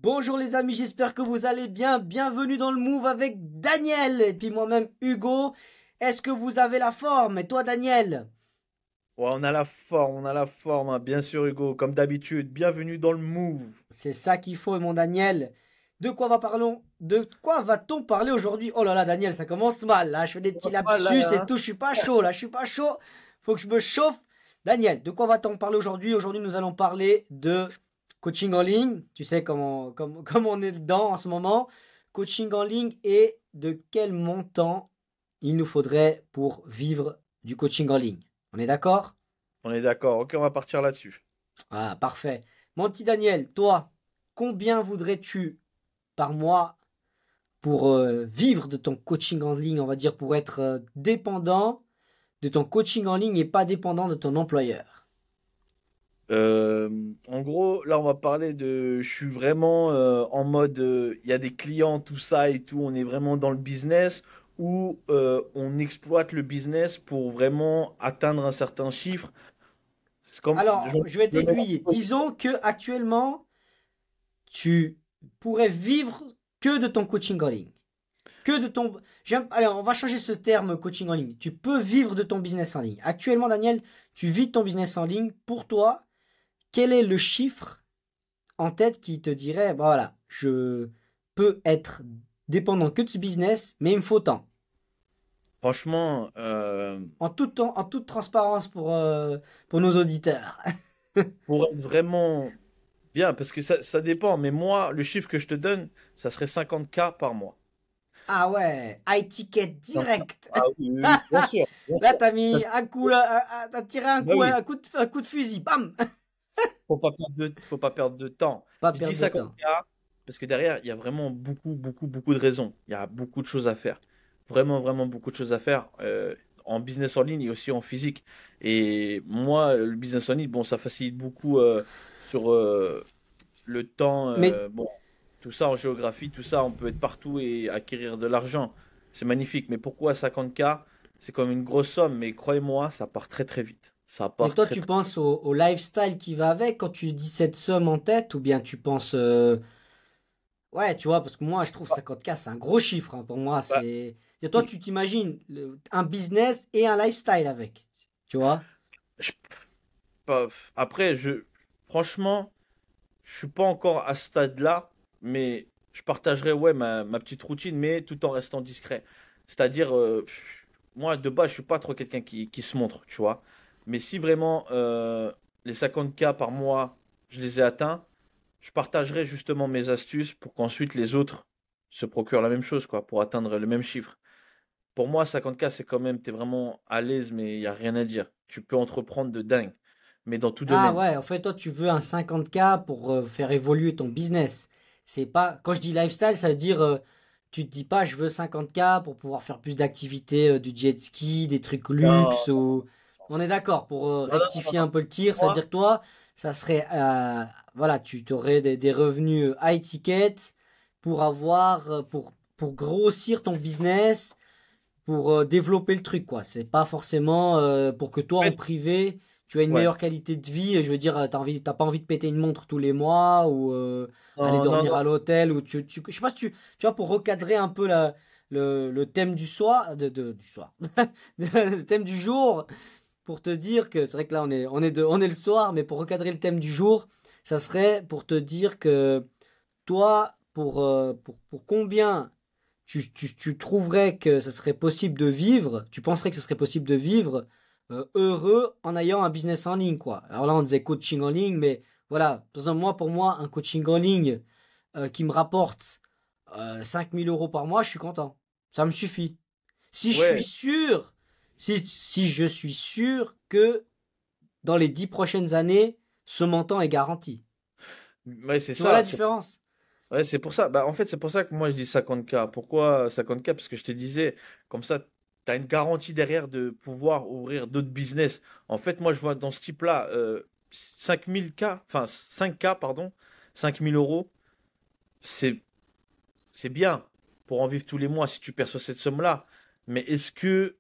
Bonjour les amis, j'espère que vous allez bien. Bienvenue dans le Move avec Daniel et puis moi-même Hugo. Est-ce que vous avez la forme? Et toi Daniel? Ouais, on a la forme, hein. Bien sûr, Hugo, comme d'habitude. Bienvenue dans le Move. C'est ça qu'il faut mon Daniel. De quoi va-t-on parler aujourd'hui? Oh là là Daniel, ça commence mal là. Je fais des On petits commence mal là, lapsus et hein. tout. Je suis pas chaud là, je suis pas chaud. Faut que je me chauffe. Daniel, de quoi va-t-on parler aujourd'hui? Aujourd'hui, nous allons parler de coaching en ligne. Tu sais comme on est dedans en ce moment. Coaching en ligne et de quel montant il nous faudrait pour vivre du coaching en ligne. On est d'accord? On est d'accord. Ok, on va partir là-dessus. Ah, parfait. Mon petit Daniel, toi, combien voudrais-tu par mois pour vivre de ton coaching en ligne, on va dire, pour être dépendant de ton coaching en ligne et pas dépendant de ton employeur? Euh, En gros, là, on va parler de. Je suis vraiment en mode. Il y a des clients, tout ça et tout. On est vraiment dans le business où on exploite le business pour vraiment atteindre un certain chiffre. C'est comme. Alors, je vais Je mets- t'aiguiller. Disons que actuellement, tu pourrais vivre que de ton coaching en ligne. Que de ton... Allez, on va changer ce terme coaching en ligne. Tu peux vivre de ton business en ligne. Actuellement, Daniel, tu vis de ton business en ligne. Pour toi, quel est le chiffre en tête qui te dirait, bah voilà, je peux être dépendant que de ce business, mais il me faut tant. Franchement, En toute transparence pour nos auditeurs. pour être vraiment bien, parce que ça dépend, mais moi, le chiffre que je te donne, ça serait 50K par mois. Ah ouais, high ticket 50K. direct. Ah oui, oui, oui, bien sûr, bien Là, sûr. t'as Parce mis que- un coup, là, t'as tiré bah oui, un coup de fusil. Bam! faut pas perdre de temps. Pas Je dis perdre de temps. 50K parce que derrière, il y a vraiment beaucoup de raisons. Il y a beaucoup de choses à faire. Vraiment, vraiment beaucoup de choses à faire. En business en ligne et aussi en physique. Et moi, le business en ligne, bon, ça facilite beaucoup sur le temps. Mais Bon, tout ça en géographie, tout ça, on peut être partout et acquérir de l'argent. C'est magnifique. Mais pourquoi 50K? C'est comme une grosse somme, mais croyez-moi, ça part très très vite. Ça Mais part toi, très tu très. penses au lifestyle qui va avec quand tu dis cette somme en tête, ou bien tu penses, ouais, tu vois, parce que moi, je trouve 50K, c'est un gros chiffre, hein, pour moi. Bah, Et toi, tu t'imagines un business et un lifestyle avec, tu vois? je- Après, franchement, je suis pas encore à ce stade-là, mais je partagerai ouais ma petite routine, mais tout en restant discret. C'est-à-dire, moi de base, je suis pas trop quelqu'un qui se montre, tu vois. Mais si vraiment les 50K par mois, je les ai atteints, je partagerai justement mes astuces pour qu'ensuite les autres se procurent la même chose, quoi, pour atteindre le même chiffre. Pour moi, 50K, c'est quand même, t'es vraiment à l'aise, mais il n'y a rien à dire. Tu peux entreprendre de dingue, mais dans tout Ah domaine. ouais, en fait, toi, tu veux un 50K pour faire évoluer ton business. C'est pas, quand je dis lifestyle, ça veut dire, tu te dis pas, je veux 50K pour pouvoir faire plus d'activités, du jet ski, des trucs luxe, Non, ou... On est d'accord, pour non, non, non, rectifier non. un peu le tir, Moi, c'est-à-dire toi, ça serait, voilà, tu aurais des revenus high ticket pour avoir, pour grossir ton business, pour développer le truc, quoi. C'est pas forcément pour que toi, en en fait, privé, tu as une ouais. meilleure qualité de vie. Je veux dire, t'as pas envie de péter une montre tous les mois ou aller Non, non, dormir non. à l'hôtel ou je sais pas si tu vois, pour recadrer un peu le thème du soir, du soir, le thème du jour, pour te dire que c'est vrai que là, on est le soir, mais pour recadrer le thème du jour, ça serait pour te dire que toi, pour combien tu trouverais que ce serait possible de vivre, tu penserais que ce serait possible de vivre heureux en ayant un business en ligne, quoi. Alors là, on disait coaching en ligne, mais voilà, par exemple, pour moi, un coaching en ligne qui me rapporte 5000 euros par mois, je suis content. Ça me suffit. Si je suis Ouais, sûr, si je suis sûr que dans les 10 prochaines années, ce montant est garanti. ouais, c'est Tu vois la ça. différence? Ouais, c'est pour ça. Bah, en fait, c'est pour ça que moi je dis 50K. Pourquoi 50K? Parce que je te disais, comme ça, tu as une garantie derrière de pouvoir ouvrir d'autres business. En fait, moi je vois dans ce type-là, 5000K, enfin 5K, pardon, 5000 euros, c'est c'est bien pour en vivre tous les mois si tu perçois cette somme-là. Mais est-ce que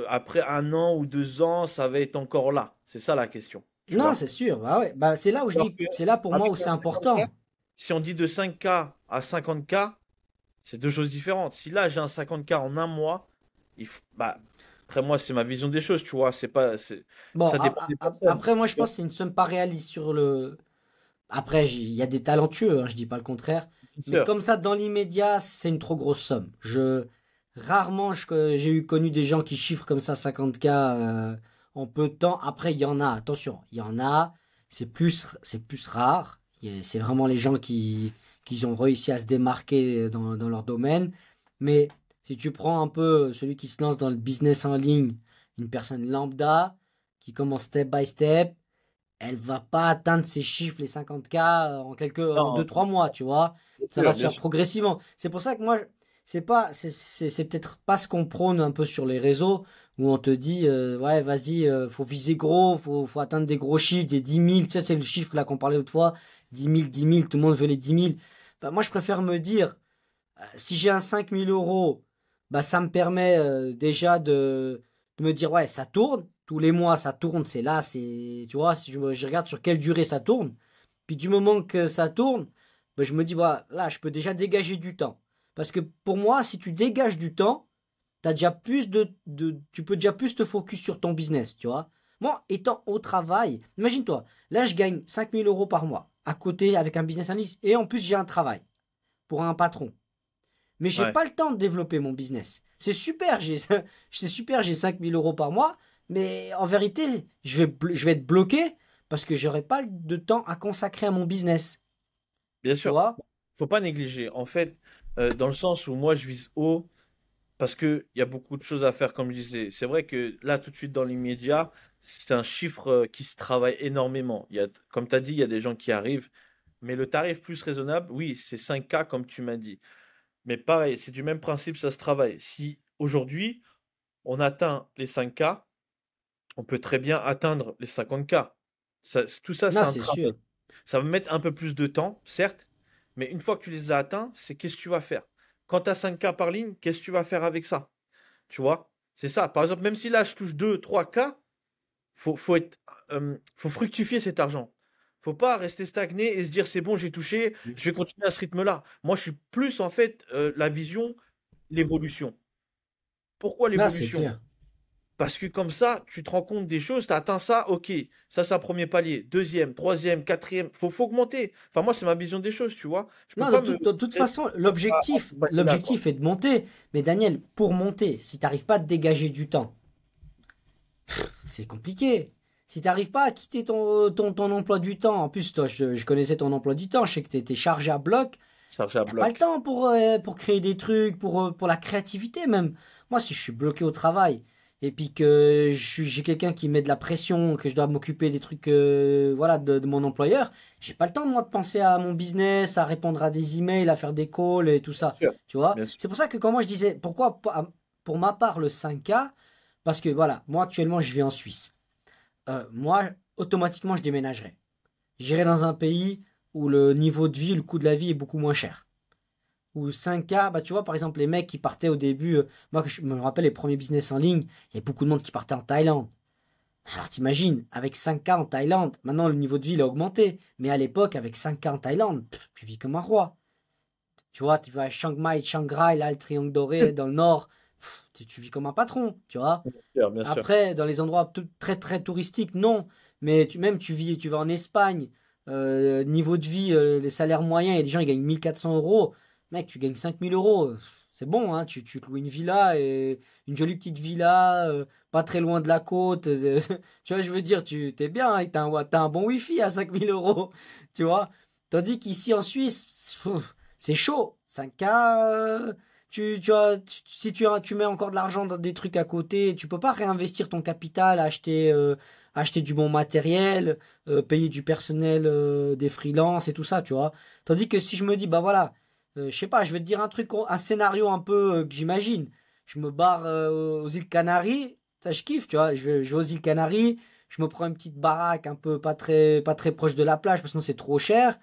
après 1 an ou 2 ans, ça va être encore là? C'est ça la question, tu Non, vois? c'est sûr. Bah ouais. Bah, c'est là où je Alors dis, que c'est là pour moi avec où un c'est 50K, important. Si on dit de 5K à 50K, c'est deux choses différentes. Si là, j'ai un 50K en un mois, bah, après moi, c'est ma vision des choses, tu vois. Bon, Ça dépend des personnes. après, moi, je pense que c'est une somme pas réaliste sur le. Après, il y a des talentueux, hein, je dis pas le contraire. Bien Mais sûr. comme ça, dans l'immédiat, c'est une trop grosse somme. Rarement, j'ai connu des gens qui chiffrent comme ça 50K en peu de temps. Après, il y en a, attention, il y en a, c'est plus rare. C'est vraiment les gens qui ont réussi à se démarquer dans leur domaine. Mais si tu prends un peu celui qui se lance dans le business en ligne, une personne lambda, qui commence step by step, elle va pas atteindre ces chiffres, les 50K, en Non, 2-3 mois, tu vois. bien Ça va sûr, se bien faire sûr. progressivement. C'est pour ça que moi, c'est peut-être pas ce qu'on prône un peu sur les réseaux, où on te dit, ouais, vas-y, faut viser gros, faut atteindre des gros chiffres, des 10 000, tu sais, c'est le chiffre là qu'on parlait l'autre fois, 10 000, 10 000, tout le monde veut les 10 000. Bah, moi, je préfère me dire, si j'ai un 5 000 euros, bah, ça me permet déjà de me dire, ouais, ça tourne. Tous les mois, ça tourne. C'est là, tu vois, si je regarde sur quelle durée ça tourne. Puis du moment que ça tourne, bah, je me dis, bah, là, je peux déjà dégager du temps. Parce que pour moi, si tu dégages du temps, tu peux déjà plus te focus sur ton business, tu vois. Moi, étant au travail, imagine-toi, là, je gagne 5 000 euros par mois à côté avec un business analyst et en plus, j'ai un travail pour un patron. Mais j'ai Ouais. pas le temps de développer mon business. C'est super, c'est super, j'ai 5 000 euros par mois, mais en vérité, je vais être bloqué parce que j'aurai pas de temps à consacrer à mon business. Bien Tu sûr. vois? Faut pas négliger. En fait, dans le sens où moi, je vise haut parce qu'il y a beaucoup de choses à faire, comme je disais. C'est vrai que là, tout de suite, dans l'immédiat, c'est un chiffre qui se travaille énormément. Comme tu as dit, il y a des gens qui arrivent. Mais le tarif plus raisonnable, oui, c'est 5K, comme tu m'as dit. Mais pareil, c'est du même principe, ça se travaille. Si aujourd'hui, on atteint les 5K, on peut très bien atteindre les 50K. Tout ça, c'est Non, un c'est travail. sûr. Ça va mettre un peu plus de temps, certes, mais une fois que tu les as atteints, c'est qu'est-ce que tu vas faire. Quand tu as 5K par ligne, qu'est-ce que tu vas faire avec ça? Tu vois? C'est ça. Par exemple, même si là, je touche 2, 3K, faut fructifier cet argent. Faut pas rester stagné et se dire c'est bon, j'ai touché, je vais continuer à ce rythme-là. Moi, je suis plus en fait la vision, l'évolution. Pourquoi Là, c'est l'évolution? clair. Parce que comme ça, tu te rends compte des choses, tu as atteint ça, ok, ça c'est un premier palier, deuxième, troisième, quatrième, faut augmenter. Enfin, moi, c'est ma vision des choses, tu vois. Je peux Non, pas me de toute rester façon, à ce palier-là, quoi. l'objectif est de monter. Mais Daniel, pour monter, si tu n'arrives pas à te dégager du temps, c'est compliqué. Si tu n'arrives pas à quitter ton emploi du temps, en plus, toi, je connaissais ton emploi du temps, je sais que tu étais chargé à bloc. Chargé à T'as pas le bloc. temps pour créer des trucs, pour la créativité même. Moi, si je suis bloqué au travail et puis que j'ai quelqu'un qui met de la pression, que je dois m'occuper des trucs voilà, de mon employeur, j'ai pas le temps, moi, de penser à mon business, à répondre à des emails, à faire des calls et tout Bien ça. sûr, Tu vois? bien sûr. C'est pour ça que quand moi je disais, pourquoi pas, pour ma part, le 5K, parce que voilà, moi actuellement, je vis en Suisse. Moi, automatiquement, je déménagerai. J'irai dans un pays où le niveau de vie, le coût de la vie est beaucoup moins cher. Ou 5K, bah tu vois, par exemple, les mecs qui partaient au début, moi je me rappelle les premiers business en ligne, il y avait beaucoup de monde qui partait en Thaïlande. Alors t'imagines, avec 5K en Thaïlande, maintenant le niveau de vie il a augmenté, mais à l'époque, avec 5K en Thaïlande, tu vis comme un roi. Tu vois, tu vas à Chiang Mai, Chiang Rai, là, le triangle doré dans le nord, tu vis comme un patron, tu vois. Bien sûr, bien sûr. Après, dans les endroits très très touristiques, non, mais même tu vas en Espagne, niveau de vie, les salaires moyens, il y a des gens qui gagnent 1 400 euros. Mec, tu gagnes 5 000 euros. C'est bon, hein, tu te loues une villa et une jolie petite villa, pas très loin de la côte. Tu vois, je veux dire, tu t'es bien, hein, t'as un bon wifi à 5 000 euros, tu vois. Tandis qu'ici en Suisse, c'est chaud. 5K, si tu mets encore de l'argent dans des trucs à côté, tu peux pas réinvestir ton capital, acheter du bon matériel, payer du personnel, des freelances et tout ça, tu vois. Tandis que si je me dis, bah voilà, je sais pas, je vais te dire un truc, un scénario un peu que j'imagine. Je me barre aux îles Canaries, ça je kiffe, tu vois. Je vais aux îles Canaries, je me prends une petite baraque un peu pas très proche de la plage parce que sinon c'est trop cher,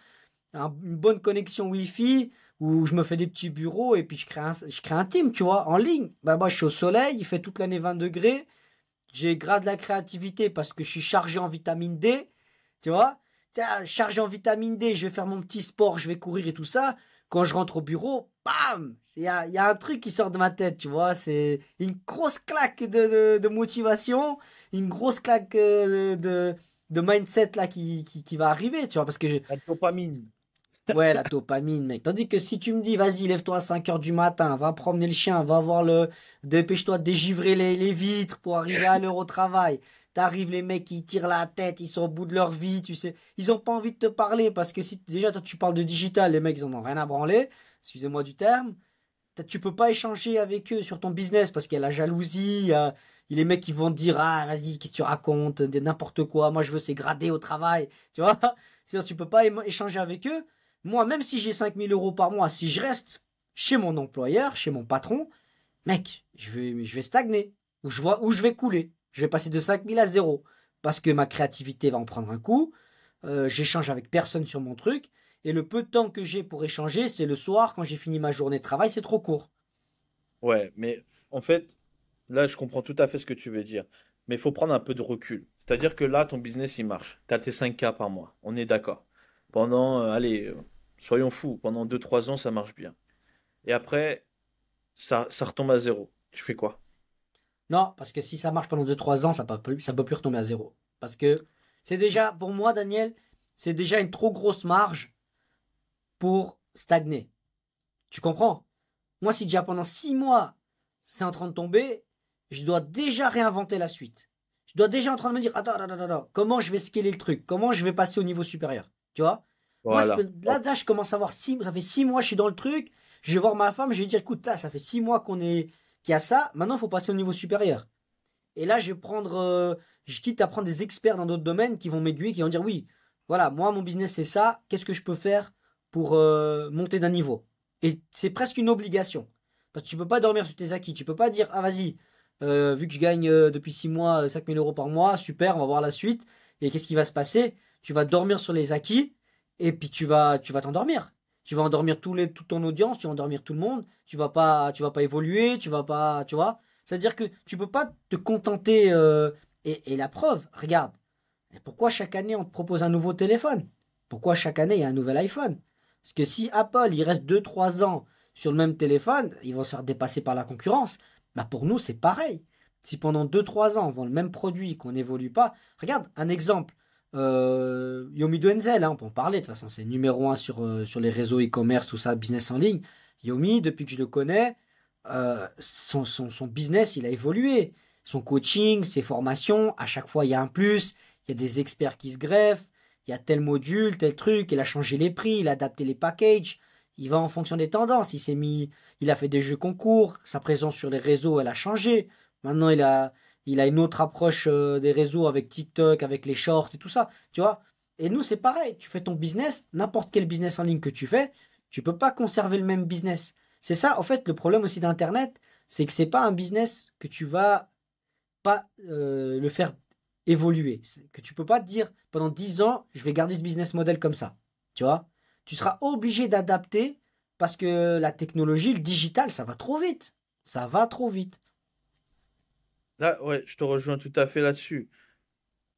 une bonne connexion Wi-Fi où je me fais des petits bureaux et puis je crée un team, tu vois, en ligne. Bah, moi, je suis au soleil, il fait toute l'année 20 degrés. J'ai grave de la créativité parce que je suis chargé en vitamine D, tu vois. tiens, chargé en vitamine D, je vais faire mon petit sport, je vais courir et tout ça. Quand je rentre au bureau, bam, il y a un truc qui sort de ma tête, tu vois. C'est une grosse claque de motivation, une grosse claque de mindset là qui va arriver, tu vois. Parce que La dopamine. ouais, la dopamine, mec. Tandis que si tu me dis, vas-y, lève-toi à 5 heures du matin, va promener le chien, va voir dépêche-toi de dégivrer les vitres pour arriver à l'heure au travail. T'arrives, les mecs, ils tirent la tête, ils sont au bout de leur vie, tu sais. Ils ont pas envie de te parler parce que si déjà, toi, tu parles de digital, les mecs, ils en ont rien à branler. Excusez-moi du terme. Tu peux pas échanger avec eux sur ton business parce qu'il y a la jalousie, il y a les mecs qui vont te dire, ah, vas-y, qu'est-ce que tu racontes, n'importe quoi, moi, je veux c'est grader au travail, tu vois. C'est-à-dire, tu peux pas échanger avec eux. Moi, même si j'ai 5 000 € par mois, si je reste chez mon employeur, chez mon patron, mec, je vais stagner. Ou je vais couler. Je vais passer de 5 000 à zéro. Parce que ma créativité va en prendre un coup. J'échange avec personne sur mon truc. Et le peu de temps que j'ai pour échanger, c'est le soir, quand j'ai fini ma journée de travail, c'est trop court. Ouais, mais en fait, là, je comprends tout à fait ce que tu veux dire. Mais il faut prendre un peu de recul. C'est-à-dire que là, ton business, il marche. Tu as tes 5K par mois. On est d'accord. Pendant, allez, soyons fous, pendant 2 3 ans, ça marche bien. Et après, ça retombe à zéro. Tu fais quoi? Non, parce que si ça marche pendant 2 3 ans, ça peut plus retomber à zéro. Parce que c'est déjà, pour moi, Daniel, c'est déjà une trop grosse marge pour stagner. Tu comprends? Moi, si déjà pendant 6 mois, c'est en train de tomber, je dois déjà réinventer la suite. Je dois déjà en train de me dire, attends, attends, attends, attends, comment je vais scaler le truc? Comment je vais passer au niveau supérieur? Tu vois? Moi, Voilà. là, je commence à voir ça fait 6 mois, je suis dans le truc. Je vais voir ma femme, je vais dire, écoute, là, ça fait 6 mois qu'il y a ça. Maintenant, il faut passer au niveau supérieur. Et là, je quitte à prendre des experts dans d'autres domaines qui vont m'aiguiller, qui vont dire, oui, voilà, moi, mon business, c'est ça. Qu'est-ce que je peux faire pour monter d'un niveau? Et c'est presque une obligation. Parce que tu peux pas dormir sur tes acquis. Tu peux pas dire, ah, vas-y, vu que je gagne depuis 6 mois 5 000 € par mois, super, on va voir la suite. Et qu'est-ce qui va se passer? Tu vas dormir sur les acquis et puis tu vas t'endormir. Tu vas endormir toute ton audience, tu vas endormir tout le monde. Tu vas pas évoluer, tu vas pas, tu vois. C'est-à-dire que tu peux pas te contenter. Et la preuve, regarde. Et pourquoi chaque année on te propose un nouveau téléphone? Pourquoi chaque année il y a un nouvel iPhone? Parce que si Apple il reste 2 3 ans sur le même téléphone, ils vont se faire dépasser par la concurrence. Bah pour nous c'est pareil. Si pendant 2 3 ans on vend le même produit, qu'on n'évolue pas, regarde un exemple. Yomi Denzel, hein, on peut en parler de toute façon, c'est numéro 1 sur les réseaux e-commerce, tout ça, business en ligne. Yomi, depuis que je le connais, son business, il a évolué. Son coaching, ses formations, à chaque fois, il y a un plus. Il y a des experts qui se greffent. Il y a tel module, tel truc. Il a changé les prix, il a adapté les packages. Il va en fonction des tendances. Il a fait des jeux concours. Sa présence sur les réseaux, elle a changé. Maintenant, il a une autre approche des réseaux avec TikTok, avec les shorts et tout ça. Tu vois? Et nous, c'est pareil. Tu fais ton business, n'importe quel business en ligne que tu fais, tu peux pas conserver le même business. C'est ça, en fait, le problème aussi d'Internet, c'est que c'est pas un business que tu vas pas le faire évoluer. Que tu peux pas te dire pendant 10 ans, je vais garder ce business model comme ça. Tu vois? Tu seras obligé d'adapter parce que la technologie, le digital, ça va trop vite. Ça va trop vite. Là, ouais, je te rejoins tout à fait là-dessus.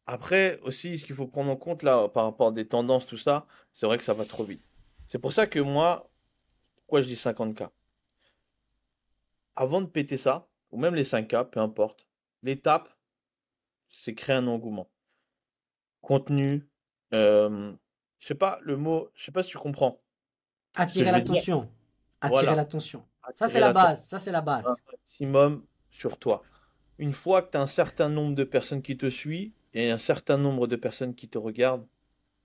Après, aussi, ce qu'il faut prendre en compte là, par rapport à des tendances, tout ça, c'est vrai que ça va trop vite. C'est pour ça que moi, pourquoi je dis 50K? Avant de péter ça, ou même les 5K, peu importe, l'étape, c'est créer un engouement. Contenu, euh, je sais pas, le mot, je sais pas si tu comprends ce que Attirer je veux dire. l'attention. Attirer Voilà, l'attention. Ça, c'est attirer la l'attention base. Ça, c'est la un base. maximum sur toi. Une fois que tu as un certain nombre de personnes qui te suivent et un certain nombre de personnes qui te regardent,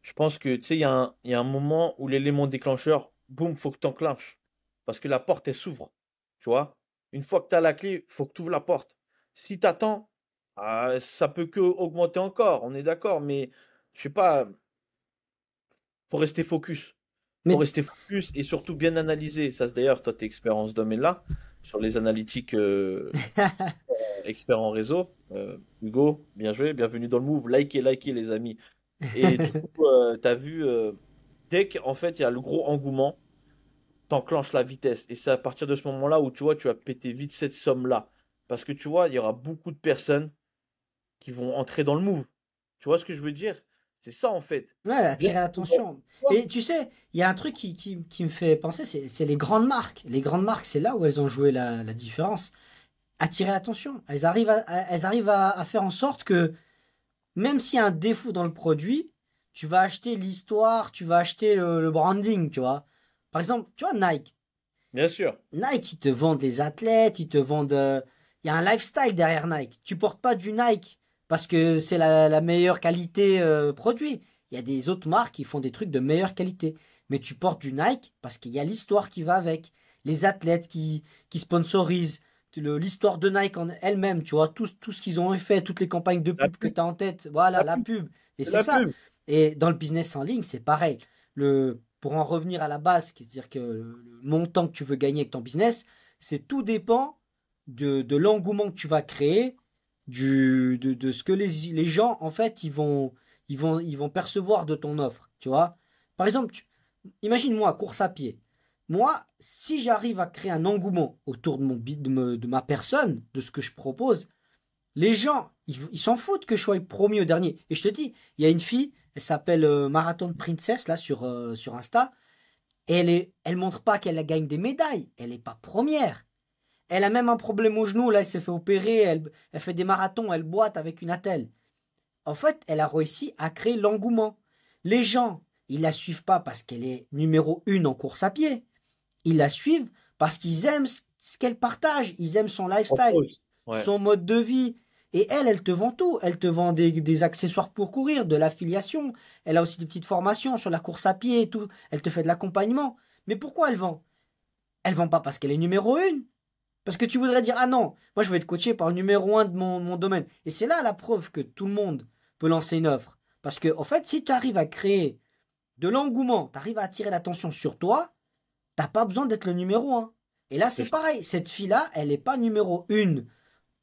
je pense que, tu sais, il y a un moment où l'élément déclencheur, boum, faut que tu enclenches. Parce que la porte, elle s'ouvre. Tu vois? Une fois que tu as la clé, faut que tu ouvres la porte. Si tu attends, ça peut que augmenter encore, on est d'accord, mais je sais pas, faut rester focus. Faut Mais rester focus et surtout bien analyser. Ça, d'ailleurs, toi, tu es expert en ce domaine-là, sur les analytiques, expert en réseau. Hugo, bien joué, bienvenue dans le move. Likez, likez, les amis. Et du coup, tu as vu, dès qu'en fait, il y a le gros engouement, t'enclenches la vitesse. Et c'est à partir de ce moment-là où tu vois, tu vas péter vite cette somme-là. Parce que tu vois, il y aura beaucoup de personnes qui vont entrer dans le move. Tu vois ce que je veux dire? C'est ça, en fait. Ouais, Bien, attirer l'attention. Et tu sais, il y a un truc qui me fait penser, c'est les grandes marques. Les grandes marques, c'est là où elles ont joué la différence. Attirer l'attention. Elles arrivent à faire en sorte que, même s'il y a un défaut dans le produit, tu vas acheter l'histoire, tu vas acheter le branding, tu vois. Par exemple, tu vois, Nike. bien sûr. Nike, ils te vendent les athlètes, ils te vendent. Il y a un lifestyle derrière Nike. Tu portes pas du Nike parce que c'est la meilleure qualité produit. Il y a des autres marques qui font des trucs de meilleure qualité. Mais tu portes du Nike parce qu'il y a l'histoire qui va avec. Les athlètes qui sponsorisent. L'histoire de Nike en elle-même, tu vois, tout ce qu'ils ont fait, toutes les campagnes de La pub que pub, tu as en tête. Voilà, la la pub, pub. Et c'est c'est la ça. pub. Et dans le business en ligne, c'est pareil. Pour en revenir à la base, c'est-à-dire que le montant que tu veux gagner avec ton business, c'est tout dépend de l'engouement que tu vas créer, de ce que les gens, en fait, ils vont percevoir de ton offre. Tu vois? Par exemple, imagine-moi, course à pied. Moi, si j'arrive à créer un engouement autour de ma personne, de ce que je propose, les gens, ils s'en foutent que je sois premier ou dernier. Et je te dis, il y a une fille, elle s'appelle Marathon Princess, là, sur Insta. Et elle montre pas qu'elle gagne des médailles. Elle n'est pas première. Elle a même un problème au genou. Là, elle s'est fait opérer. Elle fait des marathons. Elle boite avec une attelle. En fait, elle a réussi à créer l'engouement. Les gens, ils la suivent pas parce qu'elle est numéro 1 en course à pied. Ils la suivent parce qu'ils aiment ce qu'elle partage. Ils aiment son lifestyle, Propose. Ouais. son mode de vie. Et elle te vend tout. Elle te vend des accessoires pour courir, de l'affiliation. Elle a aussi des petites formations sur la course à pied et tout. Elle te fait de l'accompagnement. Mais pourquoi elle vend? Elle vend pas parce qu'elle est numéro 1. Parce que tu voudrais dire, ah non, moi je vais être coaché par le numéro 1 de mon domaine. Et c'est là la preuve que tout le monde peut lancer une offre. Parce que, en fait, si tu arrives à créer de l'engouement, tu arrives à attirer l'attention sur toi, t'as pas besoin d'être le numéro 1. Et là, C'est c'est ça. pareil. Cette fille-là, elle n'est pas numéro 1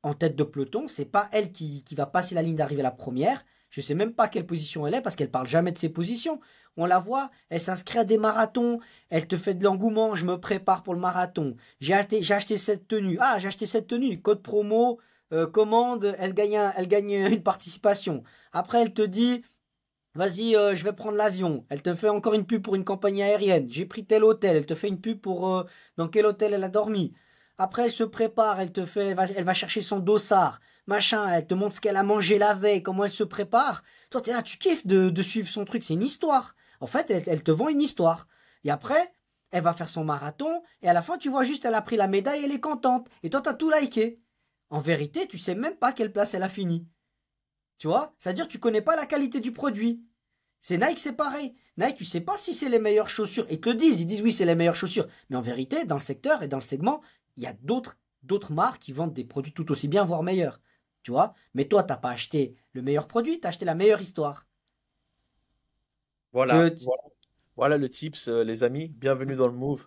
en tête de peloton. C'est pas elle qui va passer la ligne d'arrivée la première. Je sais même pas quelle position elle est parce qu'elle parle jamais de ses positions. On la voit, elle s'inscrit à des marathons, elle te fait de l'engouement, je me prépare pour le marathon. J'ai acheté cette tenue. Ah, j'ai acheté cette tenue, code promo, commande, elle gagne une participation. Après, elle te dit, vas-y, je vais prendre l'avion. Elle te fait encore une pub pour une compagnie aérienne. J'ai pris tel hôtel. Elle te fait une pub pour dans quel hôtel elle a dormi. Après, elle se prépare. Elle va chercher son dossard. Machin. Elle te montre ce qu'elle a mangé la veille, comment elle se prépare. Toi, t'es là, tu kiffes de suivre son truc. C'est une histoire. En fait, elle te vend une histoire. Et après, elle va faire son marathon. Et à la fin, tu vois juste, elle a pris la médaille. Elle est contente. Et toi, t'as tout liké. En vérité, tu sais même pas quelle place elle a fini. Tu vois? C'est-à-dire tu connais pas la qualité du produit. C'est Nike, c'est pareil. Nike, tu sais pas si c'est les meilleures chaussures. Ils te le disent, ils disent oui, c'est les meilleures chaussures. Mais en vérité, dans le secteur et dans le segment, il y a d'autres marques qui vendent des produits tout aussi bien, voire meilleurs. Tu vois? Mais toi, t'as pas acheté le meilleur produit, t'as acheté la meilleure histoire. Voilà. Que Voilà. Voilà le tips, les amis. Bienvenue dans le Move.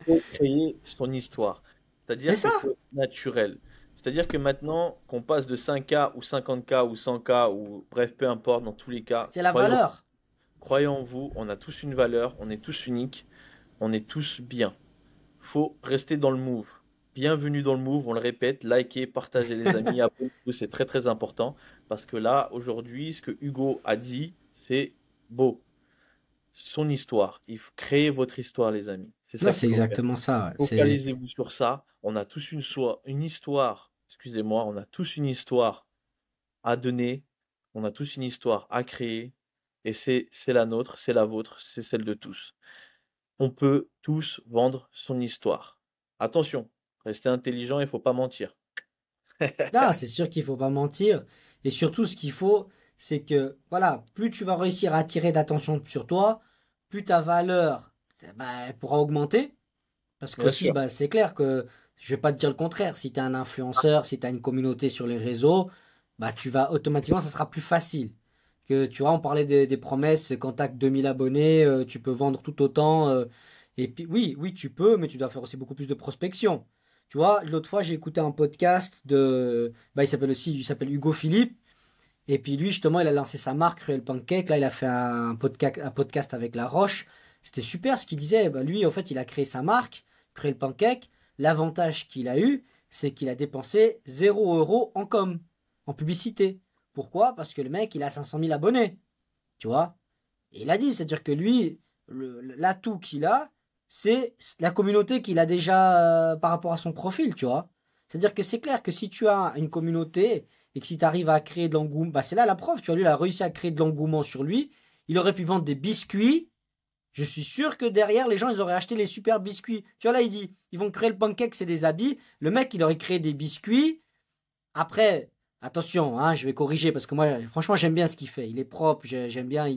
Faut créer son histoire. c'est C'est-à-dire ça, qu'il faut être naturel. C'est-à-dire que maintenant, qu'on passe de 5K ou 50K ou 100K ou bref, peu importe, dans tous les cas, c'est la valeur. croyez en vous, on a tous une valeur, on est tous uniques, on est tous bien. Faut rester dans le move. Bienvenue dans le move, on le répète, likez, partagez les amis, abonnez-vous, c'est très très important parce que là, aujourd'hui, ce que Hugo a dit, c'est beau. Son histoire. Il faut créer votre histoire, les amis. C'est Non, ça c'est qu'il faut faire. exactement ça. Ouais. Focalisez-vous sur ça. On a tous une histoire, excusez-moi, on a tous une histoire à donner, on a tous une histoire à créer, et c'est la nôtre, c'est la vôtre, c'est celle de tous. On peut tous vendre son histoire. Attention, restez intelligent, il faut pas mentir. Là, c'est sûr qu'il faut pas mentir. Et surtout, ce qu'il faut, c'est que, voilà, plus tu vas réussir à attirer d'attention sur toi, plus ta valeur, bah, elle pourra augmenter. Parce Bien qu'aussi, sûr. bah, c'est clair que je vais pas te dire le contraire. Si tu es un influenceur, si tu as une communauté sur les réseaux, bah, tu vas automatiquement, ça sera plus facile. Que tu vois, on parlait des promesses, quand tu as 2000 abonnés, tu peux vendre tout autant. Et puis, oui, oui, tu peux, mais tu dois faire aussi beaucoup plus de prospection. Tu vois, l'autre fois, j'ai écouté un podcast bah, il s'appelle Hugo Philippe. Et puis lui, justement, il a lancé sa marque Cruel Pancake. Là, il a fait un podcast avec La Roche. C'était super ce qu'il disait. Bah, lui, en fait, il a créé sa marque Cruel Pancake. L'avantage qu'il a eu, c'est qu'il a dépensé 0 € en com, en publicité. Pourquoi? Parce que le mec, il a 500 000 abonnés. Tu vois? Et il a dit, c'est-à-dire que lui, l'atout qu'il a, c'est la communauté qu'il a déjà par rapport à son profil, tu vois? C'est-à-dire que c'est clair que si tu as une communauté et que si tu arrives à créer de l'engouement, bah c'est là la preuve, tu vois, lui, il a réussi à créer de l'engouement sur lui. Il aurait pu vendre des biscuits. Je suis sûr que derrière, les gens, ils auraient acheté les super biscuits. Tu vois, là, il dit, ils vont créer le pancake, c'est des habits. Le mec, il aurait créé des biscuits. Après, attention, hein, je vais corriger parce que moi, franchement, j'aime bien ce qu'il fait. Il est propre, j'aime bien.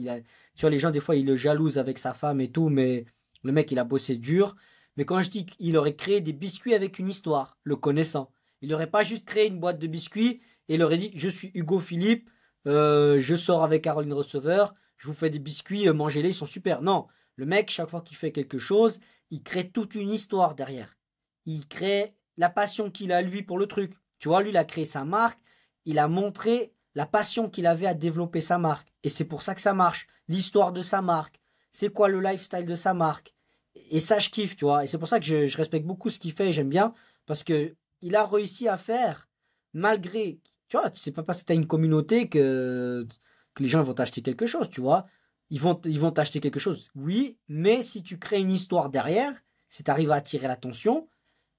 Tu vois, les gens, des fois, ils le jalousent avec sa femme et tout, mais le mec, il a bossé dur. Mais quand je dis qu'il aurait créé des biscuits avec une histoire, le connaissant, il n'aurait pas juste créé une boîte de biscuits et il aurait dit, je suis Hugo Philippe, je sors avec Caroline Receveur, je vous fais des biscuits, mangez-les, ils sont super. Non, le mec, chaque fois qu'il fait quelque chose, il crée toute une histoire derrière. Il crée la passion qu'il a lui pour le truc. Tu vois, lui, il a créé sa marque, il a montré la passion qu'il avait à développer sa marque. Et c'est pour ça que ça marche. L'histoire de sa marque. C'est quoi le lifestyle de sa marque. Et ça, je kiffe, tu vois. Et c'est pour ça que je respecte beaucoup ce qu'il fait et j'aime bien. Parce que il a réussi à faire, malgré. Tu vois, c'est pas parce que tu as une communauté que les gens vont t'acheter quelque chose, tu vois. Ils vont t'acheter quelque chose, oui, mais si tu crées une histoire derrière, si tu arrives à attirer l'attention,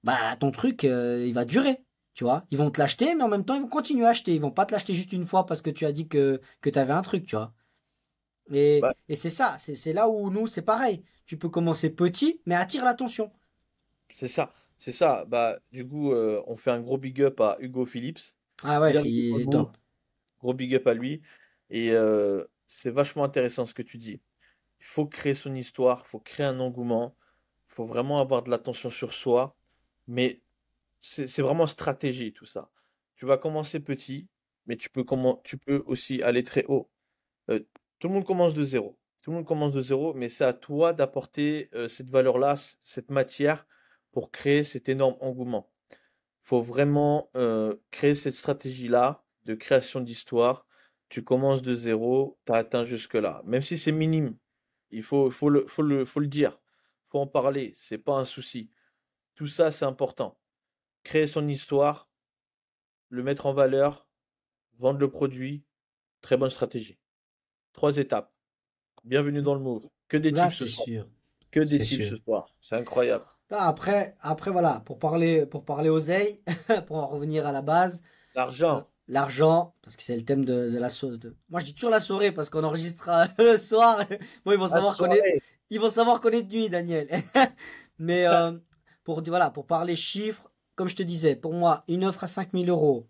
bah ton truc, il va durer. Tu vois, ils vont te l'acheter, mais en même temps, ils vont continuer à acheter. Ils vont pas te l'acheter juste une fois parce que tu as dit que tu avais un truc, tu vois. Bah, Et c'est ça, c'est là où nous, c'est pareil. Tu peux commencer petit, mais attire l'attention. c'est ça, c'est ça. Bah, du coup, on fait un gros big up à Hugo Phillips. Ah ouais, Bienvenue il dans le est Move. top. Gros big up à lui. Et c'est vachement intéressant ce que tu dis. Il faut créer son histoire, il faut créer un engouement, il faut vraiment avoir de l'attention sur soi. Mais c'est vraiment stratégie tout ça. Tu vas commencer petit, mais tu peux aussi aller très haut. Euh, Tout le monde commence de zéro. Tout le monde commence de zéro, mais c'est à toi d'apporter cette valeur-là, cette matière pour créer cet énorme engouement. Il faut vraiment créer cette stratégie-là de création d'histoire. Tu commences de zéro, tu as atteint jusque-là. Même si c'est minime, faut le dire. Faut en parler, c'est pas un souci. Tout ça, c'est important. Créer son histoire, le mettre en valeur, vendre le produit, très bonne stratégie. Trois étapes. Bienvenue dans le Move. Que des Là, tips ce c'est soir. sûr. Que des C'est tips sûr. ce soir. C'est incroyable. Là, après, voilà, pour parler oseille, pour en revenir à la base, L'argent. l'argent, parce que c'est le thème de la soirée. Moi, je dis toujours la soirée parce qu'on enregistre le soir. Bon, La soirée. ils vont savoir qu'on est de nuit, Daniel. Mais voilà, pour parler chiffres, comme je te disais, pour moi, une offre à 5 000 euros.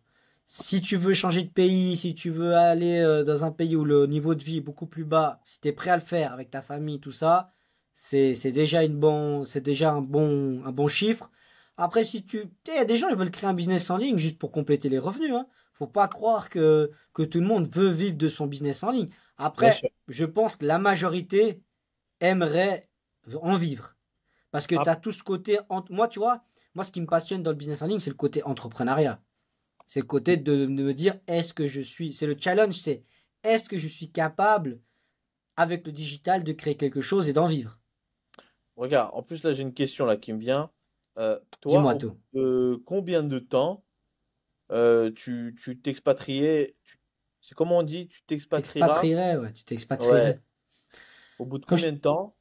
Si tu veux changer de pays, si tu veux aller dans un pays où le niveau de vie est beaucoup plus bas, si tu es prêt à le faire avec ta famille, tout ça, c'est déjà un bon chiffre. Après, si tu, tu sais, il y a des gens, ils veulent créer un business en ligne juste pour compléter les revenus, hein. Faut pas croire que tout le monde veut vivre de son business en ligne. Bien Après, sûr. je pense que la majorité aimerait en vivre. Parce que tu Ap- as tout ce côté. Moi, tu vois, moi, ce qui me passionne dans le business en ligne, c'est le côté entrepreneuriat. C'est le côté de me dire, est-ce que je suis. C'est le challenge, c'est est-ce que je suis capable, avec le digital, de créer quelque chose et d'en vivre. Regarde, en plus là j'ai une question là qui me vient. Toi, Dis-moi au bout tout. de combien de temps tu t'expatriais, c'est comment on dit, tu t'expatrieras? T'expatrierais, ouais, tu Ouais. t'expatrierais. Au bout de Quand je- combien de temps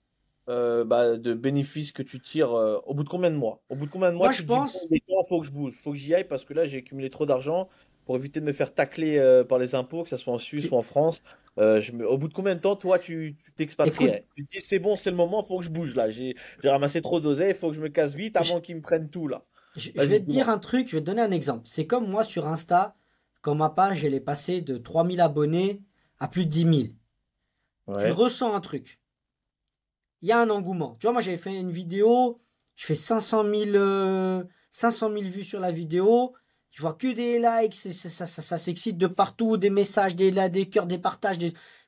bah, de bénéfices que tu tires au bout de combien de mois? Au bout de combien de mois Moi, tu je te dis bon, pense. les gars, faut que je bouge, faut que j'y aille parce que là j'ai accumulé trop d'argent pour éviter de me faire tacler par les impôts, que ce soit en Suisse ou en France. Au bout de combien de temps toi tu Écoute, t'expatrierais? Tu te dis c'est bon, c'est le moment, faut que je bouge là. J'ai ramassé trop d'oseille, faut que je me casse vite je, avant qu'ils me prennent tout là. je vais Vas-y, te dire dis-moi. un truc, je vais te donner un exemple. C'est comme moi sur Insta, quand ma page, elle est passée de 3 000 abonnés à plus de 10 000. Tu Ouais. ressens un truc. Il y a un engouement. Tu vois, moi, j'avais fait une vidéo, je fais 500 000 vues sur la vidéo. Je vois que des likes, ça s'excite de partout, des messages, des likes, des cœurs, des partages.